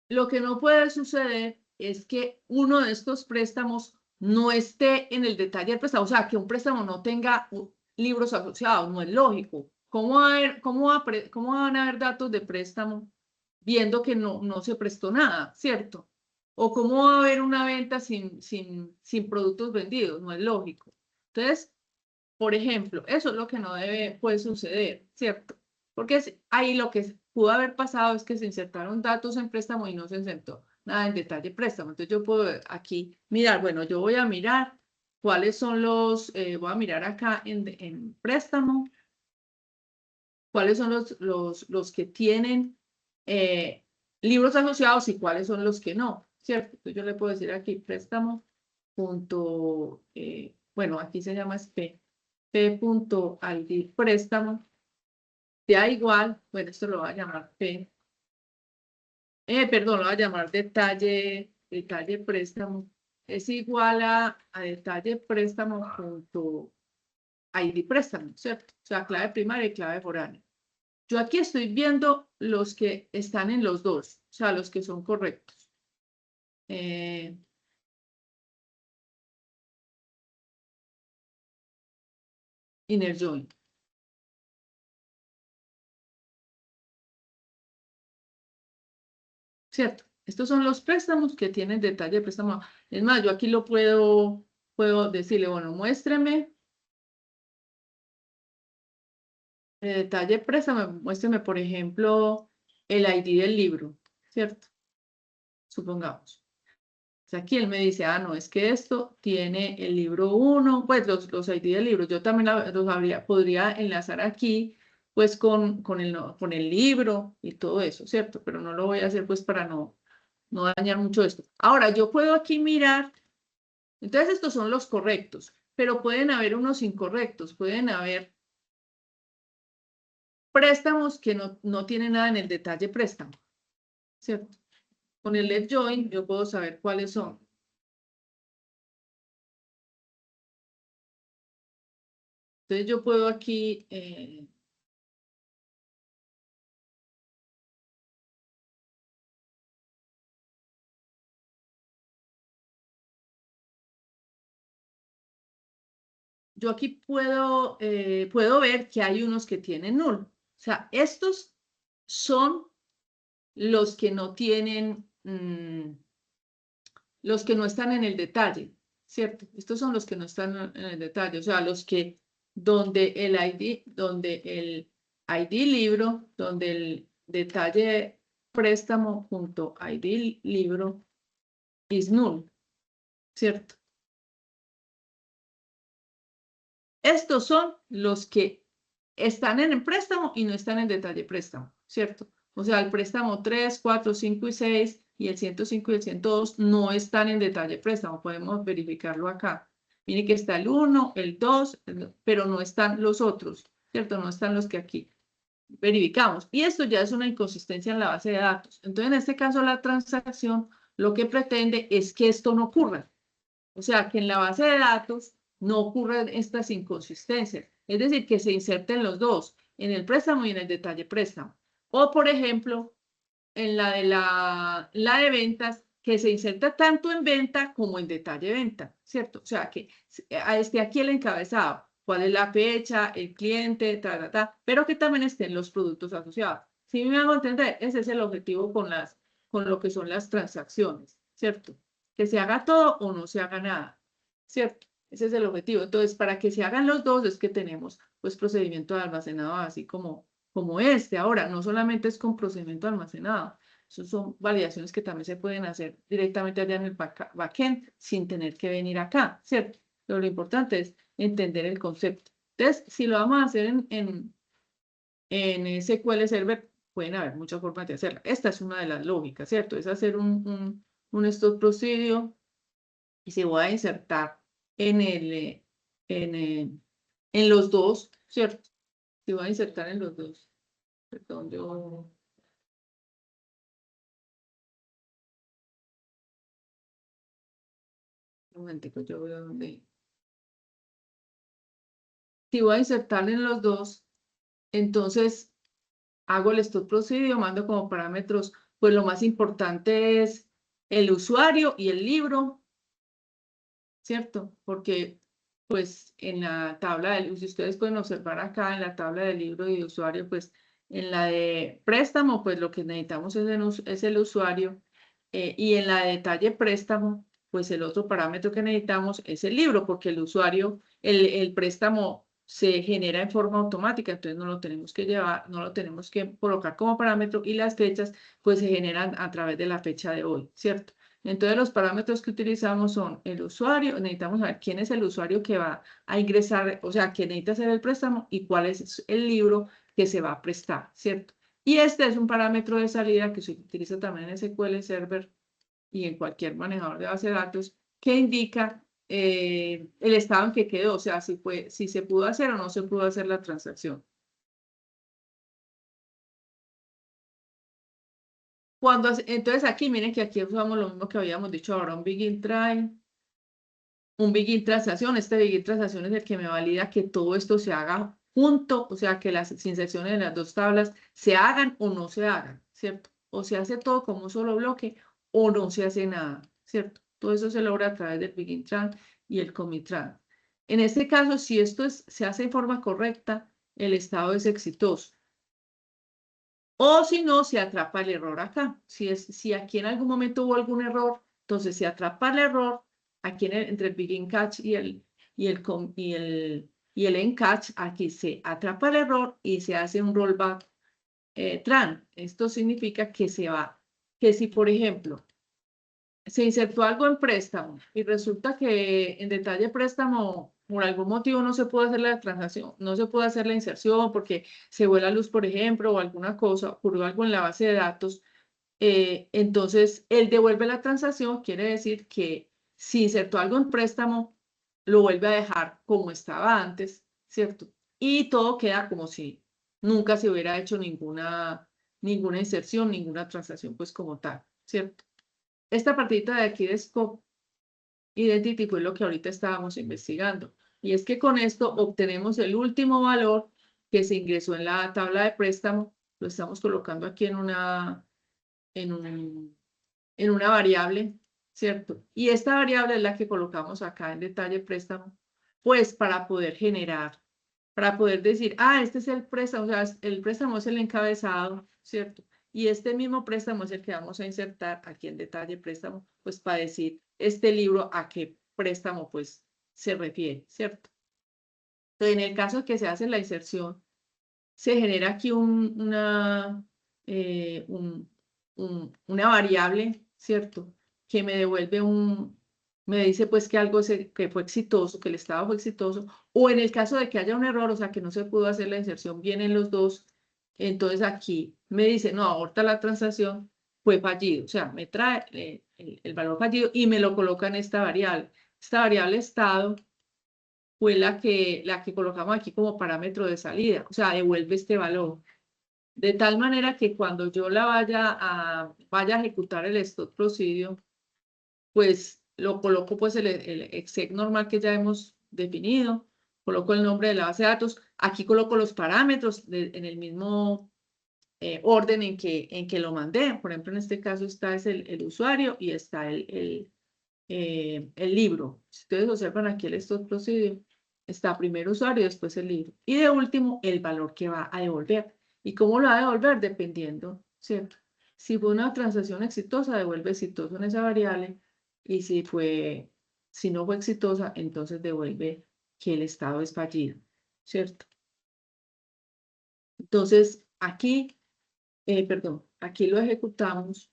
Lo que no puede suceder es que uno de estos préstamos no esté en el detalle del préstamo, o sea, que un préstamo no tenga libros asociados, no es lógico. ¿Cómo van a haber datos de préstamo viendo que no se prestó nada, ¿cierto? O cómo va a haber una venta sin productos vendidos, no es lógico. Entonces, por ejemplo, eso es lo que no puede suceder, ¿cierto? Porque ahí lo que pudo haber pasado es que se insertaron datos en préstamo y no se insertó nada en detalle préstamo. Entonces yo puedo aquí mirar, bueno, yo voy a mirar cuáles son voy a mirar acá en préstamo, cuáles son los que tienen libros asociados y cuáles son los que no, ¿cierto? Entonces yo le puedo decir aquí préstamo punto, bueno, aquí se llama P.ID préstamo, da igual, bueno, esto lo va a llamar perdón, lo va a llamar detalle préstamo, es igual a detalle préstamo punto ID préstamo, ¿cierto? O sea, clave primaria y clave foránea. Yo aquí estoy viendo los que están en los dos, o sea, los que son correctos. Inner join. ¿Cierto? Estos son los préstamos que tienen detalle de préstamo. Es más, yo aquí lo puedo decirle, bueno, muéstreme el detalle de préstamo, muéstreme, por ejemplo, el ID del libro, ¿cierto? Supongamos. O sea, aquí él me dice, no, es que esto tiene el libro 1, pues los ID del libro. Yo también podría enlazar aquí, pues con el libro y todo eso, ¿cierto? Pero no lo voy a hacer, pues, para no dañar mucho esto. Ahora, yo puedo aquí mirar, entonces estos son los correctos, pero pueden haber unos incorrectos, pueden haber préstamos que no tienen nada en el detalle préstamo, ¿cierto? Con el left join yo puedo saber cuáles son. Entonces yo puedo aquí puedo ver que hay unos que tienen null. O sea, estos son los que no tienen, los que no están en el detalle, ¿cierto? Estos son los que no están en el detalle, o sea, los que donde el ID libro, donde el detalle préstamo junto ID libro is null, ¿cierto? Estos son los que están en el préstamo y no están en detalle préstamo, ¿cierto? O sea, el préstamo 3, 4, 5 y 6 y el 105 y el 102 no están en detalle préstamo. Podemos verificarlo acá. Miren que está el 1, el 2, pero no están los otros, ¿cierto? No están los que aquí verificamos. Y esto ya es una inconsistencia en la base de datos. Entonces, en este caso, la transacción lo que pretende es que esto no ocurra. O sea, que en la base de datos no ocurran estas inconsistencias. Es decir, que se inserten los dos, en el préstamo y en el detalle préstamo. O, por ejemplo, en la de ventas, que se inserta tanto en venta como en detalle venta, ¿cierto? O sea, que esté aquí el encabezado, cuál es la fecha, el cliente, pero que también estén los productos asociados. Si me hago entender, ese es el objetivo con lo que son las transacciones, ¿cierto? Que se haga todo o no se haga nada, ¿cierto? Ese es el objetivo. Entonces, para que se hagan los dos es que tenemos, pues, procedimiento de almacenado así como este. Ahora, no solamente es con procedimiento almacenado, eso son validaciones que también se pueden hacer directamente allá en el backend sin tener que venir acá, ¿cierto? Pero lo importante es entender el concepto. Entonces, si lo vamos a hacer en SQL Server, pueden haber muchas formas de hacerlo. Esta es una de las lógicas, ¿cierto? Es hacer un stored procedure y se va a insertar en los dos, ¿cierto? Se va a insertar en los dos. Perdón, un momentico, yo veo dónde. Si voy a insertar en los dos, entonces hago el stop procedure, mando como parámetros, pues lo más importante es el usuario y el libro, ¿cierto? Porque pues en la tabla, si ustedes pueden observar acá en la tabla del libro y de usuario, pues en la de préstamo, pues lo que necesitamos es el usuario, y en la de detalle préstamo, pues el otro parámetro que necesitamos es el libro, porque el usuario, el préstamo se genera en forma automática, entonces no lo tenemos que llevar, no lo tenemos que colocar como parámetro, y las fechas pues se generan a través de la fecha de hoy, ¿cierto? Entonces los parámetros que utilizamos son el usuario, necesitamos saber quién es el usuario que va a ingresar, o sea, que necesita hacer el préstamo y cuál es el libro que se va a prestar, ¿cierto? Y este es un parámetro de salida que se utiliza también en SQL Server y en cualquier manejador de base de datos, que indica el estado en que quedó, o sea, si se pudo hacer o no se pudo hacer la transacción. Entonces aquí, miren que aquí usamos lo mismo que habíamos dicho ahora, un begin try, un begin transacción. Este begin transacción es el que me valida que todo esto se haga junto, o sea, que las inserciones de las dos tablas se hagan o no se hagan, ¿cierto? O se hace todo como un solo bloque o no se hace nada, ¿cierto? Todo eso se logra a través del begin tran y el commit tran. En este caso, si esto se hace de forma correcta, el estado es exitoso. O si no, se atrapa el error acá. Si aquí en algún momento hubo algún error, entonces se atrapa el error aquí entre el begin catch y el end catch. Aquí se atrapa el error y se hace un rollback tran. Esto significa que que si por ejemplo se insertó algo en préstamo y resulta que en detalle préstamo por algún motivo no se puede hacer la transacción, no se puede hacer la inserción porque se fue la luz, por ejemplo, o alguna cosa, ocurrió algo en la base de datos, entonces él devuelve la transacción, quiere decir que si insertó algo en préstamo, lo vuelve a dejar como estaba antes, ¿cierto? Y todo queda como si nunca se hubiera hecho ninguna inserción, ninguna transacción, pues como tal, ¿cierto? Esta partidita de aquí de Scope Identity fue lo que ahorita estábamos investigando. Y es que con esto obtenemos el último valor que se ingresó en la tabla de préstamo. Lo estamos colocando aquí en una variable, ¿cierto? Y esta variable es la que colocamos acá en detalle préstamo, pues para poder decir, este es el préstamo, o sea, el préstamo es el encabezado, ¿cierto? Y este mismo préstamo es el que vamos a insertar aquí en detalle préstamo, pues para decir este libro a qué préstamo pues se refiere, ¿cierto? Entonces, en el caso que se hace la inserción, se genera aquí una variable, ¿cierto? Que me devuelve me dice pues que algo que fue exitoso, que el estado fue exitoso, o en el caso de que haya un error, o sea, que no se pudo hacer la inserción bien en los dos, entonces aquí me dice, no, ahorita la transacción fue fallido, o sea, me trae el valor fallido y me lo coloca en esta variable. Esta variable estado fue la que colocamos aquí como parámetro de salida, o sea, devuelve este valor. De tal manera que cuando yo la vaya a ejecutar el stop procedure, pues lo coloco pues el exec normal que ya hemos definido, coloco el nombre de la base de datos, aquí coloco los parámetros en el mismo orden en que lo mandé. Por ejemplo, en este caso está el usuario y está el libro. Si ustedes observan aquí el stop procedure, está primero usuario y después el libro. Y de último, el valor que va a devolver. ¿Y cómo lo va a devolver? Dependiendo, ¿cierto? Si fue una transacción exitosa, devuelve exitoso en esa variable. Y si no fue exitosa, entonces devuelve que el estado es fallido, ¿cierto? Entonces, aquí, perdón, aquí lo ejecutamos.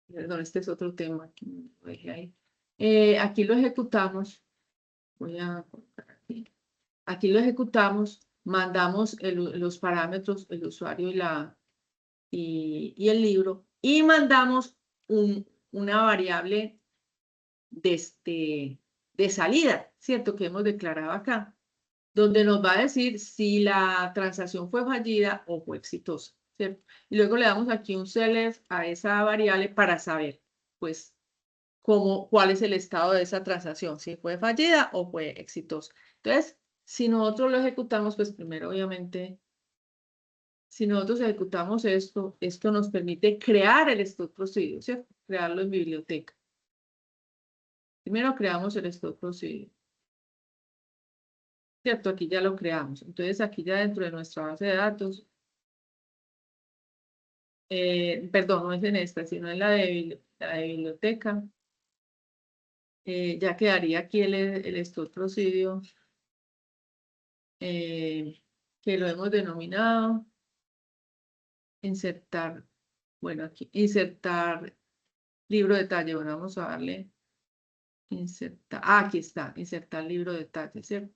Perdón, este es otro tema que lo dejé ahí. Aquí lo ejecutamos. Voy a colocar aquí. Aquí lo ejecutamos, mandamos los parámetros, el usuario y el libro, y mandamos una variable de salida, ¿cierto? Que hemos declarado acá, donde nos va a decir si la transacción fue fallida o fue exitosa, ¿cierto? Y luego le damos aquí un select a esa variable para saber, pues, cuál es el estado de esa transacción, si fue fallida o fue exitosa. Entonces, si nosotros lo ejecutamos, pues primero, obviamente, si nosotros ejecutamos esto nos permite crear el stop procedure, ¿cierto? Crearlo en biblioteca. Primero creamos el stop procedure. ¿Cierto? Aquí ya lo creamos. Entonces, aquí ya dentro de nuestra base de datos, perdón, no es en esta, sino en la de biblioteca, ya quedaría aquí el stop procedure, que lo hemos denominado insertar, bueno, aquí, insertar libro de detalle. Bueno, vamos a darle insertar, aquí está, insertar libro de detalle, ¿cierto?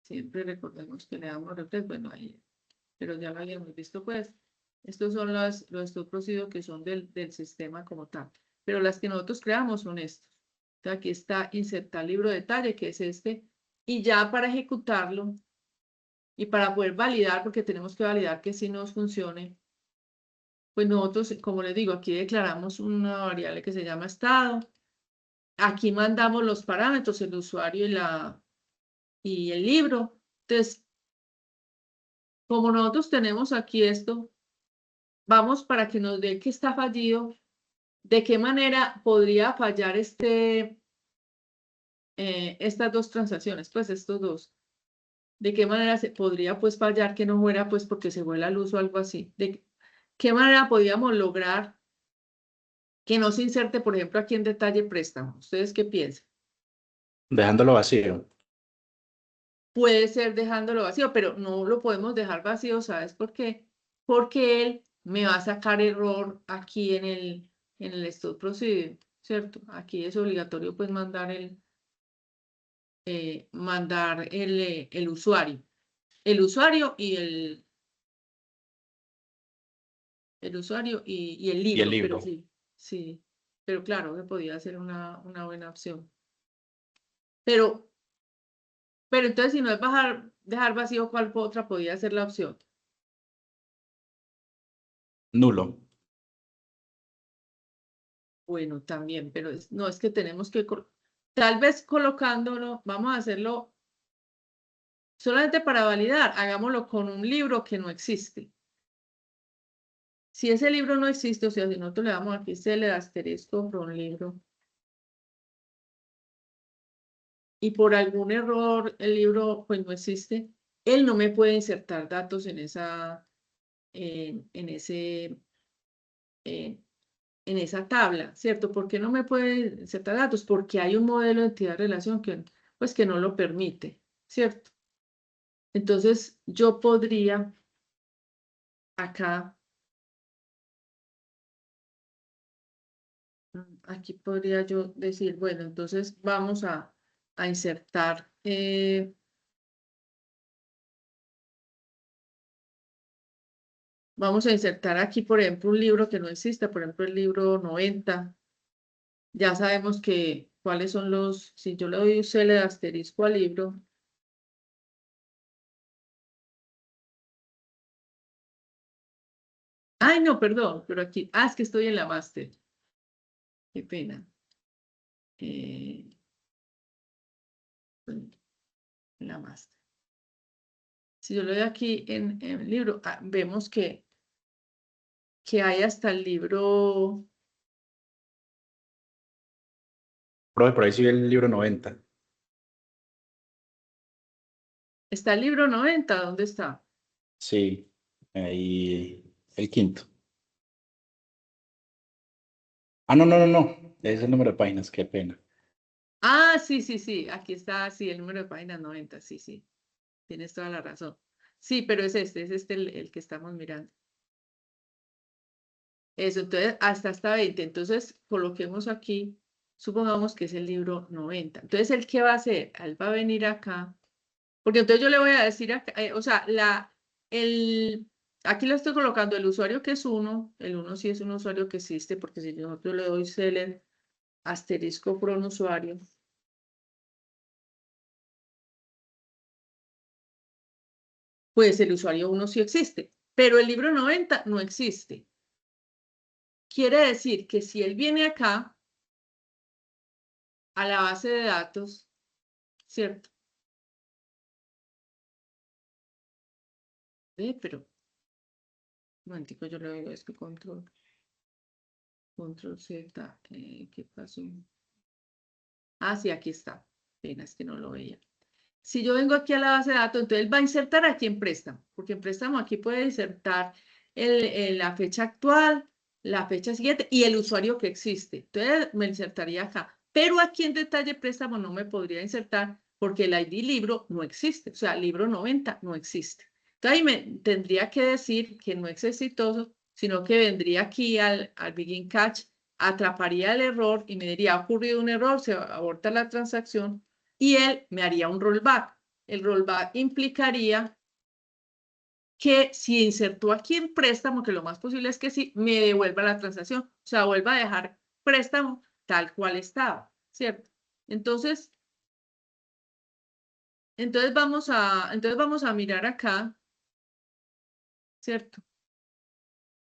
Siempre recordemos que le damos refresh, bueno, ahí, pero ya lo habíamos visto, pues. Estos son los stop procedure que son del sistema como tal, pero las que nosotros creamos son estos. Entonces, aquí está insertar libro de detalle, que es este, y ya para ejecutarlo y para poder validar, porque tenemos que validar que sí nos funcione, pues nosotros, como les digo, aquí declaramos una variable que se llama estado. Aquí mandamos los parámetros, el usuario y el libro. Entonces, como nosotros tenemos aquí esto, vamos para que nos dé que está fallido. ¿De qué manera podría fallar estas dos transacciones? Pues estos dos. ¿De qué manera se podría pues fallar que no fuera pues porque se fue la luz o algo así? ¿De qué manera podríamos lograr que no se inserte, por ejemplo, aquí en detalle préstamo? ¿Ustedes qué piensan? Dejándolo vacío. Puede ser dejándolo vacío, pero no lo podemos dejar vacío, ¿sabes por qué? Porque él me va a sacar error aquí en el stop procedure, ¿cierto? Aquí es obligatorio pues mandar el usuario. El usuario y el usuario y el Y el libro, pero libro. sí, pero claro, que podía ser una buena opción. Pero entonces si no es dejar vacío, ¿cuál otra podría ser la opción? Nulo. Bueno, también, pero no es que tenemos que, tal vez colocándolo, vamos a hacerlo solamente para validar, hagámoslo con un libro que no existe. Si ese libro no existe, o sea, si nosotros le damos aquí, se le asterisco por un libro, y por algún error el libro pues no existe, él no me puede insertar datos en esa tabla, ¿cierto? ¿Por qué no me puede insertar datos? Porque hay un modelo de entidad de relación pues, que no lo permite, ¿cierto? Entonces, yo podría acá aquí podría yo decir, bueno, entonces vamos a insertar, vamos a insertar aquí, por ejemplo, un libro que no exista, por ejemplo, el libro 90. Ya sabemos que cuáles son los, si yo le doy un cel de asterisco al libro, ay, no, perdón, pero aquí, es que estoy en la máster. Qué pena. En la máster. Si yo le doy aquí en el libro, vemos que hay hasta el libro, Profe, por ahí sigue el libro 90. está el libro 90, ¿dónde está? Sí, ahí el quinto. Ah, no, no, no, no. Es el número de páginas, qué pena. Sí, aquí está, sí, el número de página 90, sí, tienes toda la razón. Sí, pero es este el que estamos mirando. Eso, entonces, hasta 20. Entonces, coloquemos aquí, supongamos que es el libro 90. Entonces, ¿el qué va a hacer? Él va a venir acá, porque entonces yo le voy a decir, acá, o sea, aquí le estoy colocando el usuario que es 1, el 1 sí es un usuario que existe, porque si yo le doy select asterisco por un usuario, pues el usuario 1 sí existe, pero el libro 90 no existe. Quiere decir que si él viene acá a la base de datos, ¿cierto? Pero, un momentico, yo le doy esto, control Z, ¿qué pasó? Sí, aquí está. Apenas que no lo veía. Si yo vengo aquí a la base de datos, entonces él va a insertar aquí en préstamo, porque en préstamo aquí puede insertar la fecha actual, la fecha siguiente y el usuario que existe. Entonces me insertaría acá. Pero aquí en detalle préstamo no me podría insertar porque el ID libro no existe. O sea, libro 90 no existe. Entonces ahí me tendría que decir que no es exitoso, sino que vendría aquí al begin catch, atraparía el error y me diría, ha ocurrido un error, se aborta la transacción y él me haría un rollback. El rollback implicaría que si insertó aquí en préstamo, que lo más posible es que sí, me devuelva la transacción, o sea, vuelva a dejar préstamo tal cual estaba, ¿cierto? Entonces vamos a mirar acá, ¿cierto?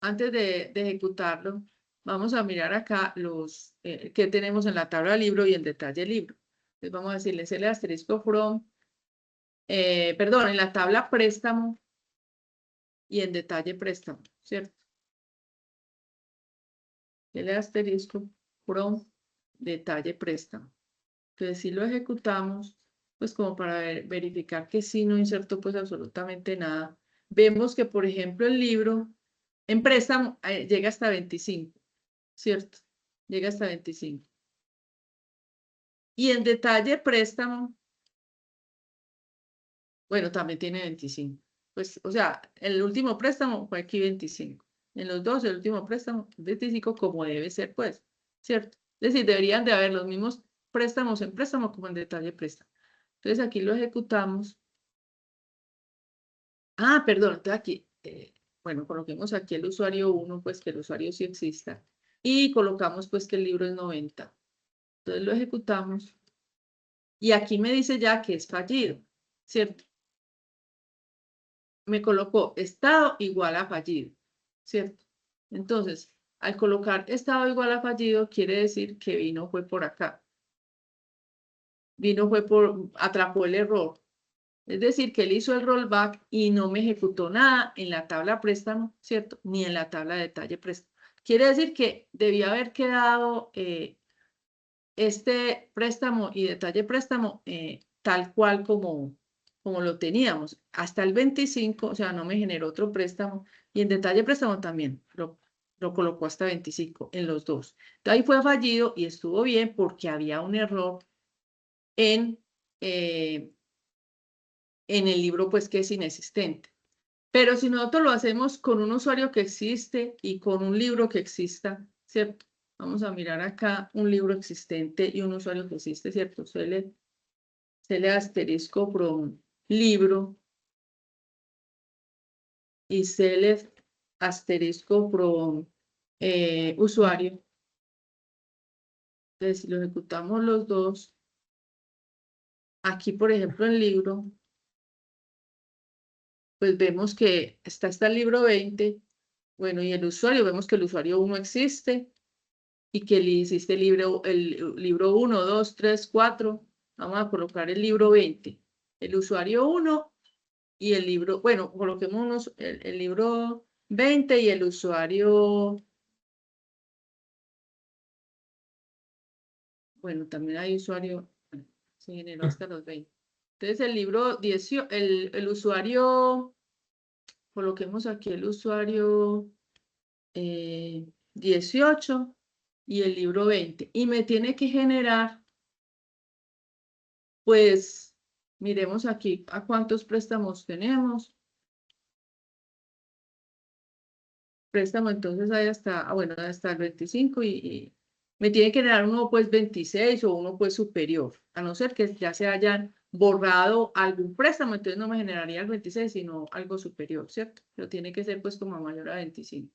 Antes de ejecutarlo, vamos a mirar acá los que tenemos en la tabla libro y en detalle libro. Entonces vamos a decirle el asterisco from, perdón, en la tabla préstamo y en detalle préstamo, ¿cierto? El asterisco from detalle préstamo. Entonces si lo ejecutamos, pues como para verificar que sí no insertó pues absolutamente nada, vemos que por ejemplo el libro en préstamo llega hasta 25, ¿cierto? Llega hasta 25. Y en detalle préstamo, bueno, también tiene 25. Pues, o sea, el último préstamo fue aquí 25. En los dos, el último préstamo 25 como debe ser, pues, ¿cierto? Es decir, deberían de haber los mismos préstamos en préstamo como en detalle préstamo. Entonces aquí lo ejecutamos. Perdón, entonces aquí, bueno, coloquemos aquí el usuario 1, pues que el usuario sí exista. Y colocamos pues que el libro es 90. Entonces lo ejecutamos. Y aquí me dice ya que es fallido, ¿cierto? Me colocó estado igual a fallido, ¿cierto? Entonces, al colocar estado igual a fallido, quiere decir que vino fue por acá. Atrapó el error. Es decir, que él hizo el rollback y no me ejecutó nada en la tabla préstamo, ¿cierto? Ni en la tabla de detalle préstamo. Quiere decir que debía haber quedado este préstamo y detalle préstamo tal cual como lo teníamos. Hasta el 25, o sea, no me generó otro préstamo. Y en detalle préstamo también lo colocó hasta 25 en los dos. Entonces ahí fue fallido y estuvo bien porque había un error en el libro, pues que es inexistente. Pero si nosotros lo hacemos con un usuario que existe y con un libro que exista, ¿cierto? Vamos a mirar acá un libro existente y un usuario que existe, ¿cierto? Cele asterisco pro libro y cele asterisco pro usuario. Entonces, si lo ejecutamos los dos, aquí, por ejemplo, el libro, pues vemos que está el libro 20, bueno, y el usuario, vemos que el usuario 1 existe y que existe el libro 1, 2, 3, 4. Vamos a colocar el libro 20, el usuario 1 y el libro, bueno, coloquemos el libro 20 y el usuario, bueno, también hay usuario, se generó hasta los 20. Entonces el libro 18, el usuario, coloquemos aquí el usuario 18 y el libro 20. Y me tiene que generar, pues, miremos aquí a cuántos préstamos tenemos. Préstamo, entonces hay hasta, bueno, hasta el 25 y me tiene que generar uno pues 26 o uno pues superior, a no ser que ya se hayan borrado algún préstamo, entonces no me generaría el 26, sino algo superior, ¿cierto? Pero tiene que ser pues como mayor a 25.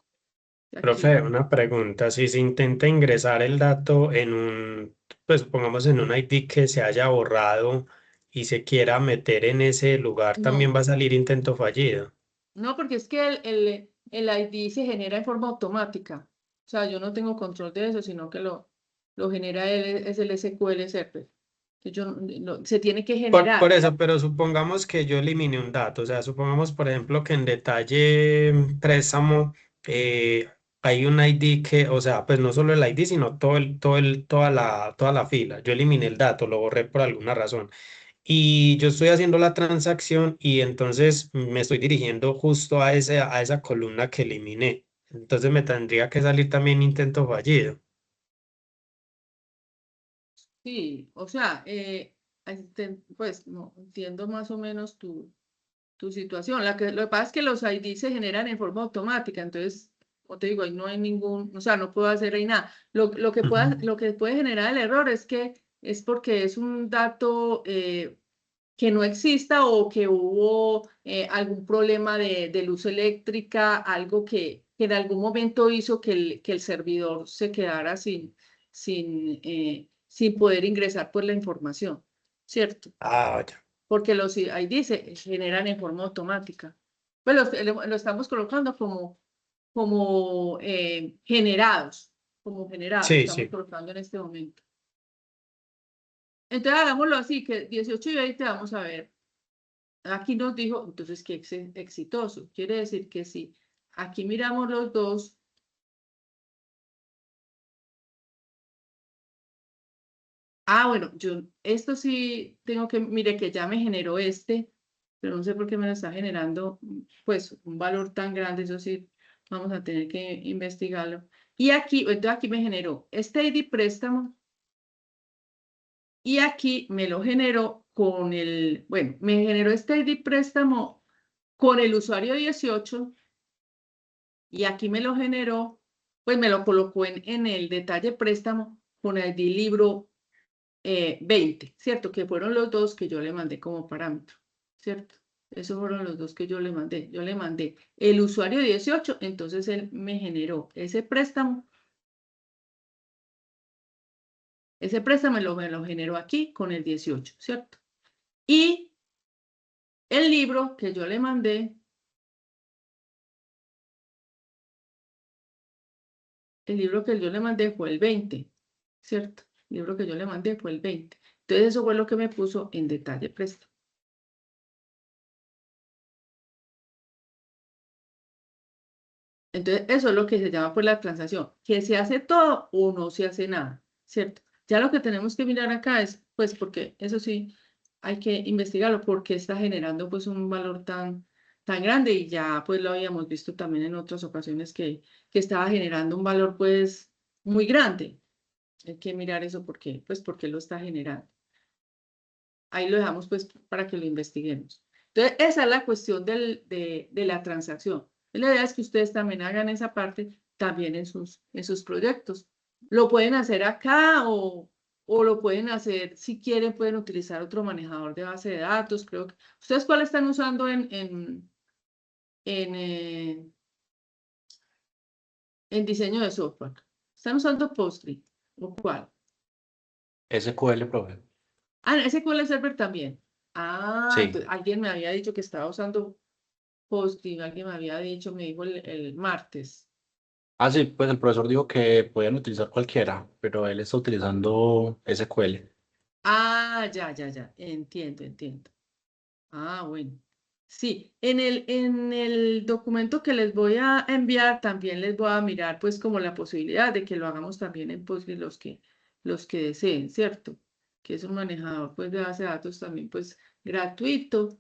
Aquí, Profe, una pregunta. Si se intenta ingresar el dato en un, pues pongamos en un ID que se haya borrado y se quiera meter en ese lugar, también no, va a salir intento fallido. no, porque es que el ID se genera en forma automática. O sea, yo no tengo control de eso, sino que lo genera es el SQL Server. Se tiene que Por generar. eso, pero supongamos que yo elimine un dato, o sea, supongamos, por ejemplo, que en detalle préstamo hay un ID que, o sea, pues no solo el ID, sino toda la fila. Yo eliminé el dato, lo borré por alguna razón. Y yo estoy haciendo la transacción y entonces me estoy dirigiendo justo a esa columna que eliminé. Entonces me tendría que salir también intento fallido. Sí, o sea, pues no entiendo más o menos tu situación. Lo que pasa es que los ID se generan en forma automática, entonces, como te digo, ahí no hay ningún, o sea, no puedo hacer ahí nada. Ujú. Lo que puede generar el error es porque es un dato que no exista o que hubo algún problema de luz eléctrica, algo que en algún momento hizo que el servidor se quedara sin poder ingresar por la información, ¿cierto? Ah, ya. Porque los ID se generan en forma automática. Pues lo estamos colocando como generados, Sí, estamos sí. colocando en este momento. Entonces hagámoslo así, que 18 y 20 vamos a ver. Aquí nos dijo, entonces, que exitoso. Quiere decir que sí. Aquí miramos los dos. Ah, bueno, esto sí tengo que, mire que ya me generó pero no sé por qué me lo está generando, pues, un valor tan grande. Eso sí, vamos a tener que investigarlo. Y aquí, entonces aquí me generó este ID préstamo. Y aquí me lo generó bueno, me generó este ID préstamo con el usuario 18. Y aquí me lo generó, pues me lo colocó en el detalle préstamo con el libro 20, ¿cierto? Que fueron los dos que yo le mandé como parámetro, ¿cierto? Esos fueron los dos que yo le mandé. Yo le mandé el usuario 18, entonces él me generó ese préstamo. Ese préstamo me lo generó aquí con el 18, ¿cierto? Y el libro que yo le mandé, el libro que yo le mandé fue el 20, ¿cierto? El libro que yo le mandé fue el 20. Entonces eso fue lo que me puso en detalle préstamo. Entonces eso es lo que se llama pues la transacción, que se hace todo o no se hace nada, ¿cierto? Ya lo que tenemos que mirar acá es, pues, porque eso sí, hay que investigarlo, porque está generando pues un valor tan grande y ya pues lo habíamos visto también en otras ocasiones que estaba generando un valor pues muy grande. Hay que mirar eso porque lo está generando. Ahí lo dejamos pues para que lo investiguemos. Entonces, esa es la cuestión de la transacción. La idea es que ustedes también hagan esa parte también en sus proyectos. Lo pueden hacer acá o lo pueden hacer, si quieren, pueden utilizar otro manejador de base de datos. Creo que. ¿Ustedes cuál están usando en diseño de software? ¿Están usando Postgre o cuál? SQL, profe. Ah, SQL Server también. Ah, Sí. entonces alguien me había dicho que estaba usando Postgre, alguien me había dicho, me dijo el martes. Ah, sí, pues el profesor dijo que podían utilizar cualquiera, pero él está utilizando SQL. Ah, ya, entiendo. Ah, bueno. Sí, en el documento que les voy a enviar también les voy a mirar pues como la posibilidad de que lo hagamos también en Postgre los que deseen, ¿cierto? Que es un manejador pues de base de datos también pues gratuito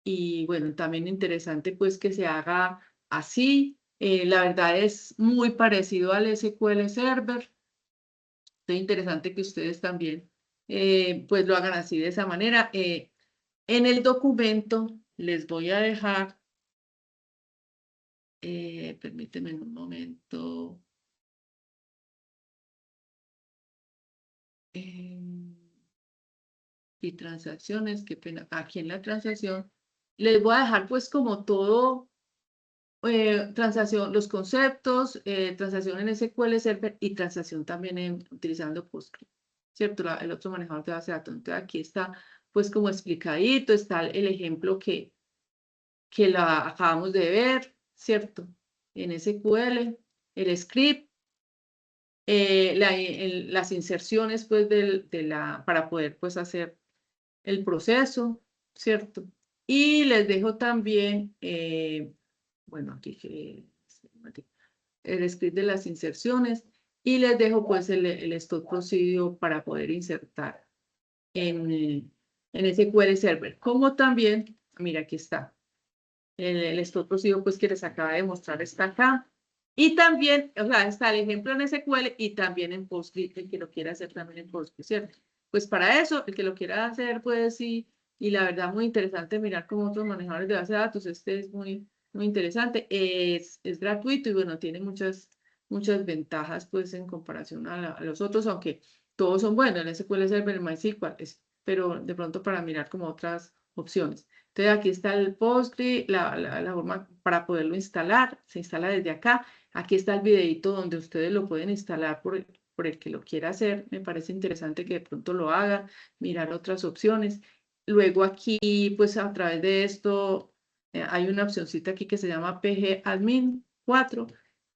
y bueno, también interesante pues que se haga así. La verdad es muy parecido al SQL Server. Es interesante que ustedes también pues lo hagan así de esa manera. En el documento les voy a dejar, permíteme un momento, eh, y transacciones, qué pena, aquí en la transacción, les voy a dejar pues como todo, transacción, los conceptos, transacción en SQL Server y transacción también utilizando Postgre, ¿cierto? El otro manejador de base de datos. Entonces aquí está pues como explicadito, está el ejemplo que la acabamos de ver, ¿cierto? En SQL, el script, las inserciones pues para poder pues hacer el proceso, ¿cierto? Y les dejo también, bueno, aquí el script de las inserciones y les dejo pues el stock procedure para poder insertar en SQL Server, como también, mira, aquí está. El stock procedure pues que les acaba de mostrar está acá. Y también, o sea, está el ejemplo en SQL y también en Postgre, el que lo quiera hacer también en Postgre, ¿cierto? Pues para eso, el que lo quiera hacer, pues sí, y la verdad muy interesante mirar cómo otros manejadores de base de datos, este es muy interesante, es gratuito y bueno, tiene muchas ventajas pues en comparación a los otros, aunque todos son buenos, el SQL Server, el MySQL, pero de pronto para mirar como otras opciones. Entonces aquí está el Postgre, la forma para poderlo instalar, se instala desde acá. Aquí está el videito donde ustedes lo pueden instalar por el que lo quiera hacer. Me parece interesante que de pronto lo hagan, mirar otras opciones. Luego aquí, pues a través de esto, hay una opcióncita aquí que se llama PG Admin 4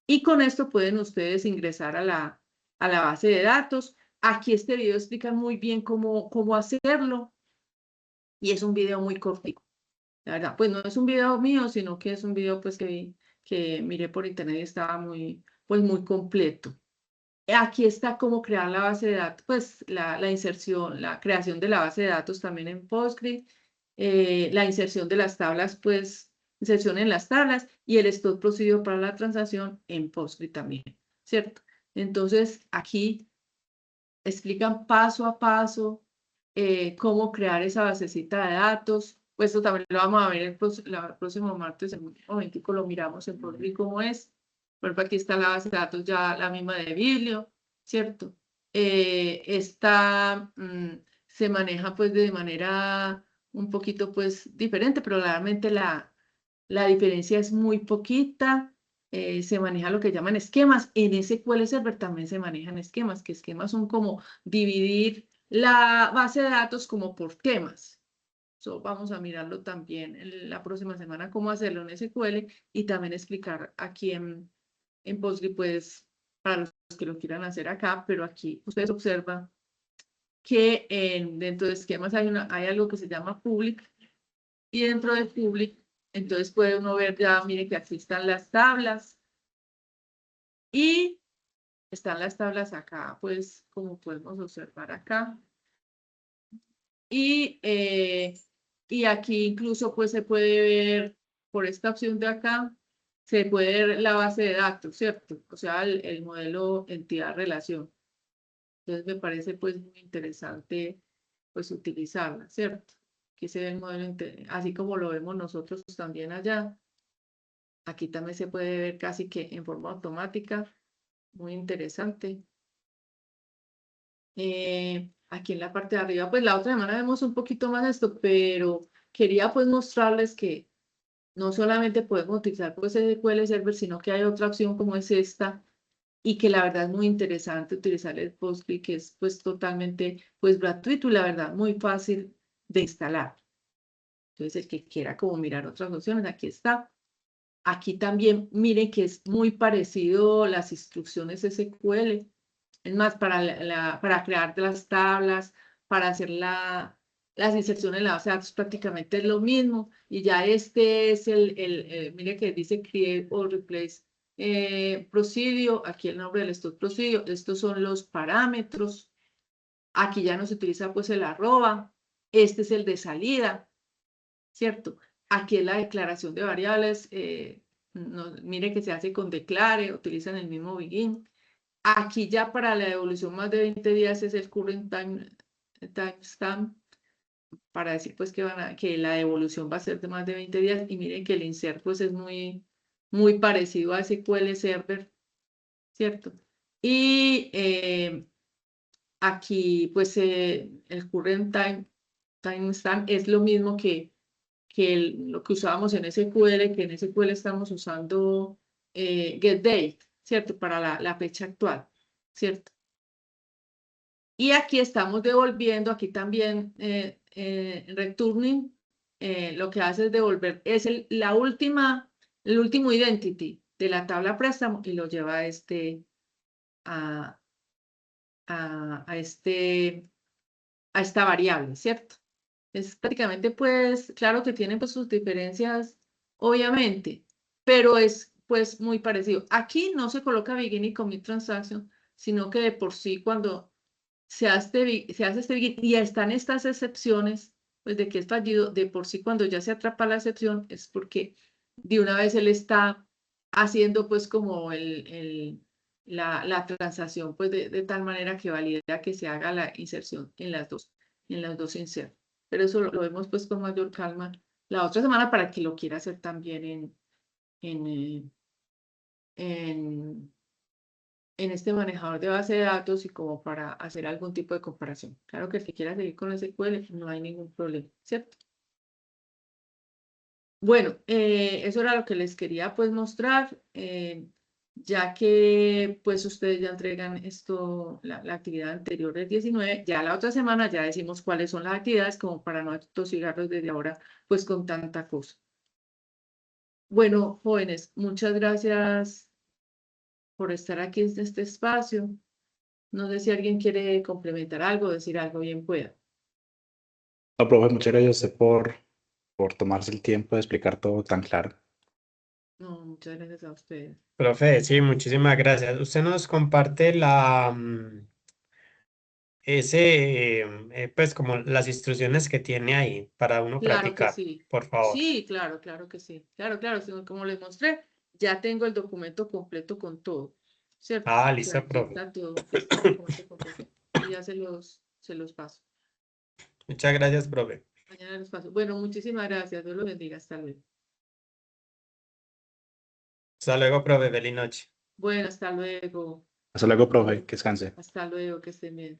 y con esto pueden ustedes ingresar a la base de datos. Aquí este video explica muy bien cómo hacerlo y es un video muy cortito. La verdad, pues no es un video mío, sino que es un video pues que miré por internet y estaba pues muy completo. Aquí está cómo crear la base de datos, pues la inserción, la creación de la base de datos también en Postgre, la inserción de las tablas, pues inserción en las tablas y el stock procedure para la transacción en Postgre también, ¿cierto? Entonces aquí explican paso a paso cómo crear esa basecita de datos. Pues esto también lo vamos a ver el próximo martes, en un momentico lo miramos en Postgre cómo es. Por ejemplo, aquí está la base de datos ya la misma de Biblio, ¿cierto? Se maneja pues de manera un poquito pues diferente, pero realmente la diferencia es muy poquita. Se maneja lo que llaman esquemas. En SQL Server también se manejan esquemas, que esquemas son como dividir la base de datos como por temas. Vamos a mirarlo también la próxima semana, cómo hacerlo en SQL y también explicar aquí en Postgre, pues, para los que lo quieran hacer acá, pero aquí ustedes observan que dentro de esquemas hay algo que se llama public y dentro de public, entonces puede uno ver ya, mire que aquí están las tablas y están las tablas acá, pues, como podemos observar acá. Y aquí incluso pues se puede ver por esta opción de acá, se puede ver la base de datos, ¿cierto? O sea, el modelo entidad-relación. Entonces me parece pues muy interesante pues utilizarla, ¿cierto? Aquí se ve el modelo, así como lo vemos nosotros también allá. Aquí también se puede ver casi que en forma automática, muy interesante. Aquí en la parte de arriba, pues la otra semana vemos un poquito más esto, pero quería pues mostrarles que no solamente podemos utilizar pues SQL Server, sino que hay otra opción como es esta, y que la verdad es muy interesante utilizar el Postgre, que es pues totalmente pues gratuito y la verdad muy fácil de instalar. Entonces el que quiera como mirar otras opciones, aquí está. Aquí también miren que es muy parecido las instrucciones SQL. Es más, para crear las tablas, para hacer las inserciones en la base de datos, prácticamente es lo mismo. Y ya este es mire que dice Create or Replace Procedure. Aquí el nombre del stock Procedure. Estos son los parámetros. Aquí ya no se utiliza pues el arroba. Este es el de salida, ¿cierto? Aquí es la declaración de variables. Mire que se hace con declare, utilizan el mismo begin. Aquí ya para la devolución más de 20 días es el current timestamp para decir pues que la devolución va a ser de más de 20 días y miren que el insert pues es muy parecido a SQL Server, ¿cierto? Y aquí pues el current timestamp es lo mismo que lo que usábamos en SQL, que en SQL estamos usando getDate, ¿cierto? Para la fecha actual, ¿cierto? Y aquí estamos devolviendo, aquí también returning, lo que hace es devolver, es el último identity de la tabla préstamo y lo lleva a esta variable, ¿cierto? Es prácticamente, pues, claro que tienen pues sus diferencias, obviamente, pero es pues muy parecido. Aquí no se coloca begin y commit transaction, sino que de por sí cuando se hace este begin y están estas excepciones, pues de que es fallido, de por sí cuando ya se atrapa la excepción es porque de una vez él está haciendo pues como la transacción pues de tal manera que valida que se haga la inserción en los dos insertos. Pero eso lo vemos pues con mayor calma la otra semana para que lo quiera hacer también en, en este manejador de base de datos y como para hacer algún tipo de comparación. Claro que el que quiera seguir con SQL no hay ningún problema, ¿cierto? Bueno, eso era lo que les quería pues mostrar, ya que pues ustedes ya entregan esto, la actividad anterior del 19, ya la otra semana ya decimos cuáles son las actividades como para no atosigarlos desde ahora pues con tanta cosa. Bueno, jóvenes, muchas gracias por estar aquí en este espacio. No sé si alguien quiere complementar algo, decir algo, bien pueda. No, profe, muchas gracias a usted por tomarse el tiempo de explicar todo tan claro. No, muchas gracias a ustedes. Profe, sí, muchísimas gracias. Usted nos comparte pues como las instrucciones que tiene ahí para uno Claro que practicar, sí. por favor. Sí, claro que sí. Claro, como les mostré, ya tengo el documento completo con todo, ¿cierto? Ah, O sea, listo, aquí profe. está todo, este documento completo. Y ya se los paso. Muchas gracias, profe. Mañana los paso. Bueno, muchísimas gracias. Dios los bendiga. Hasta luego. Hasta luego, profe. Feliz noche. Bueno, hasta luego. Hasta luego, profe, que descanse. Hasta luego, que estén bien.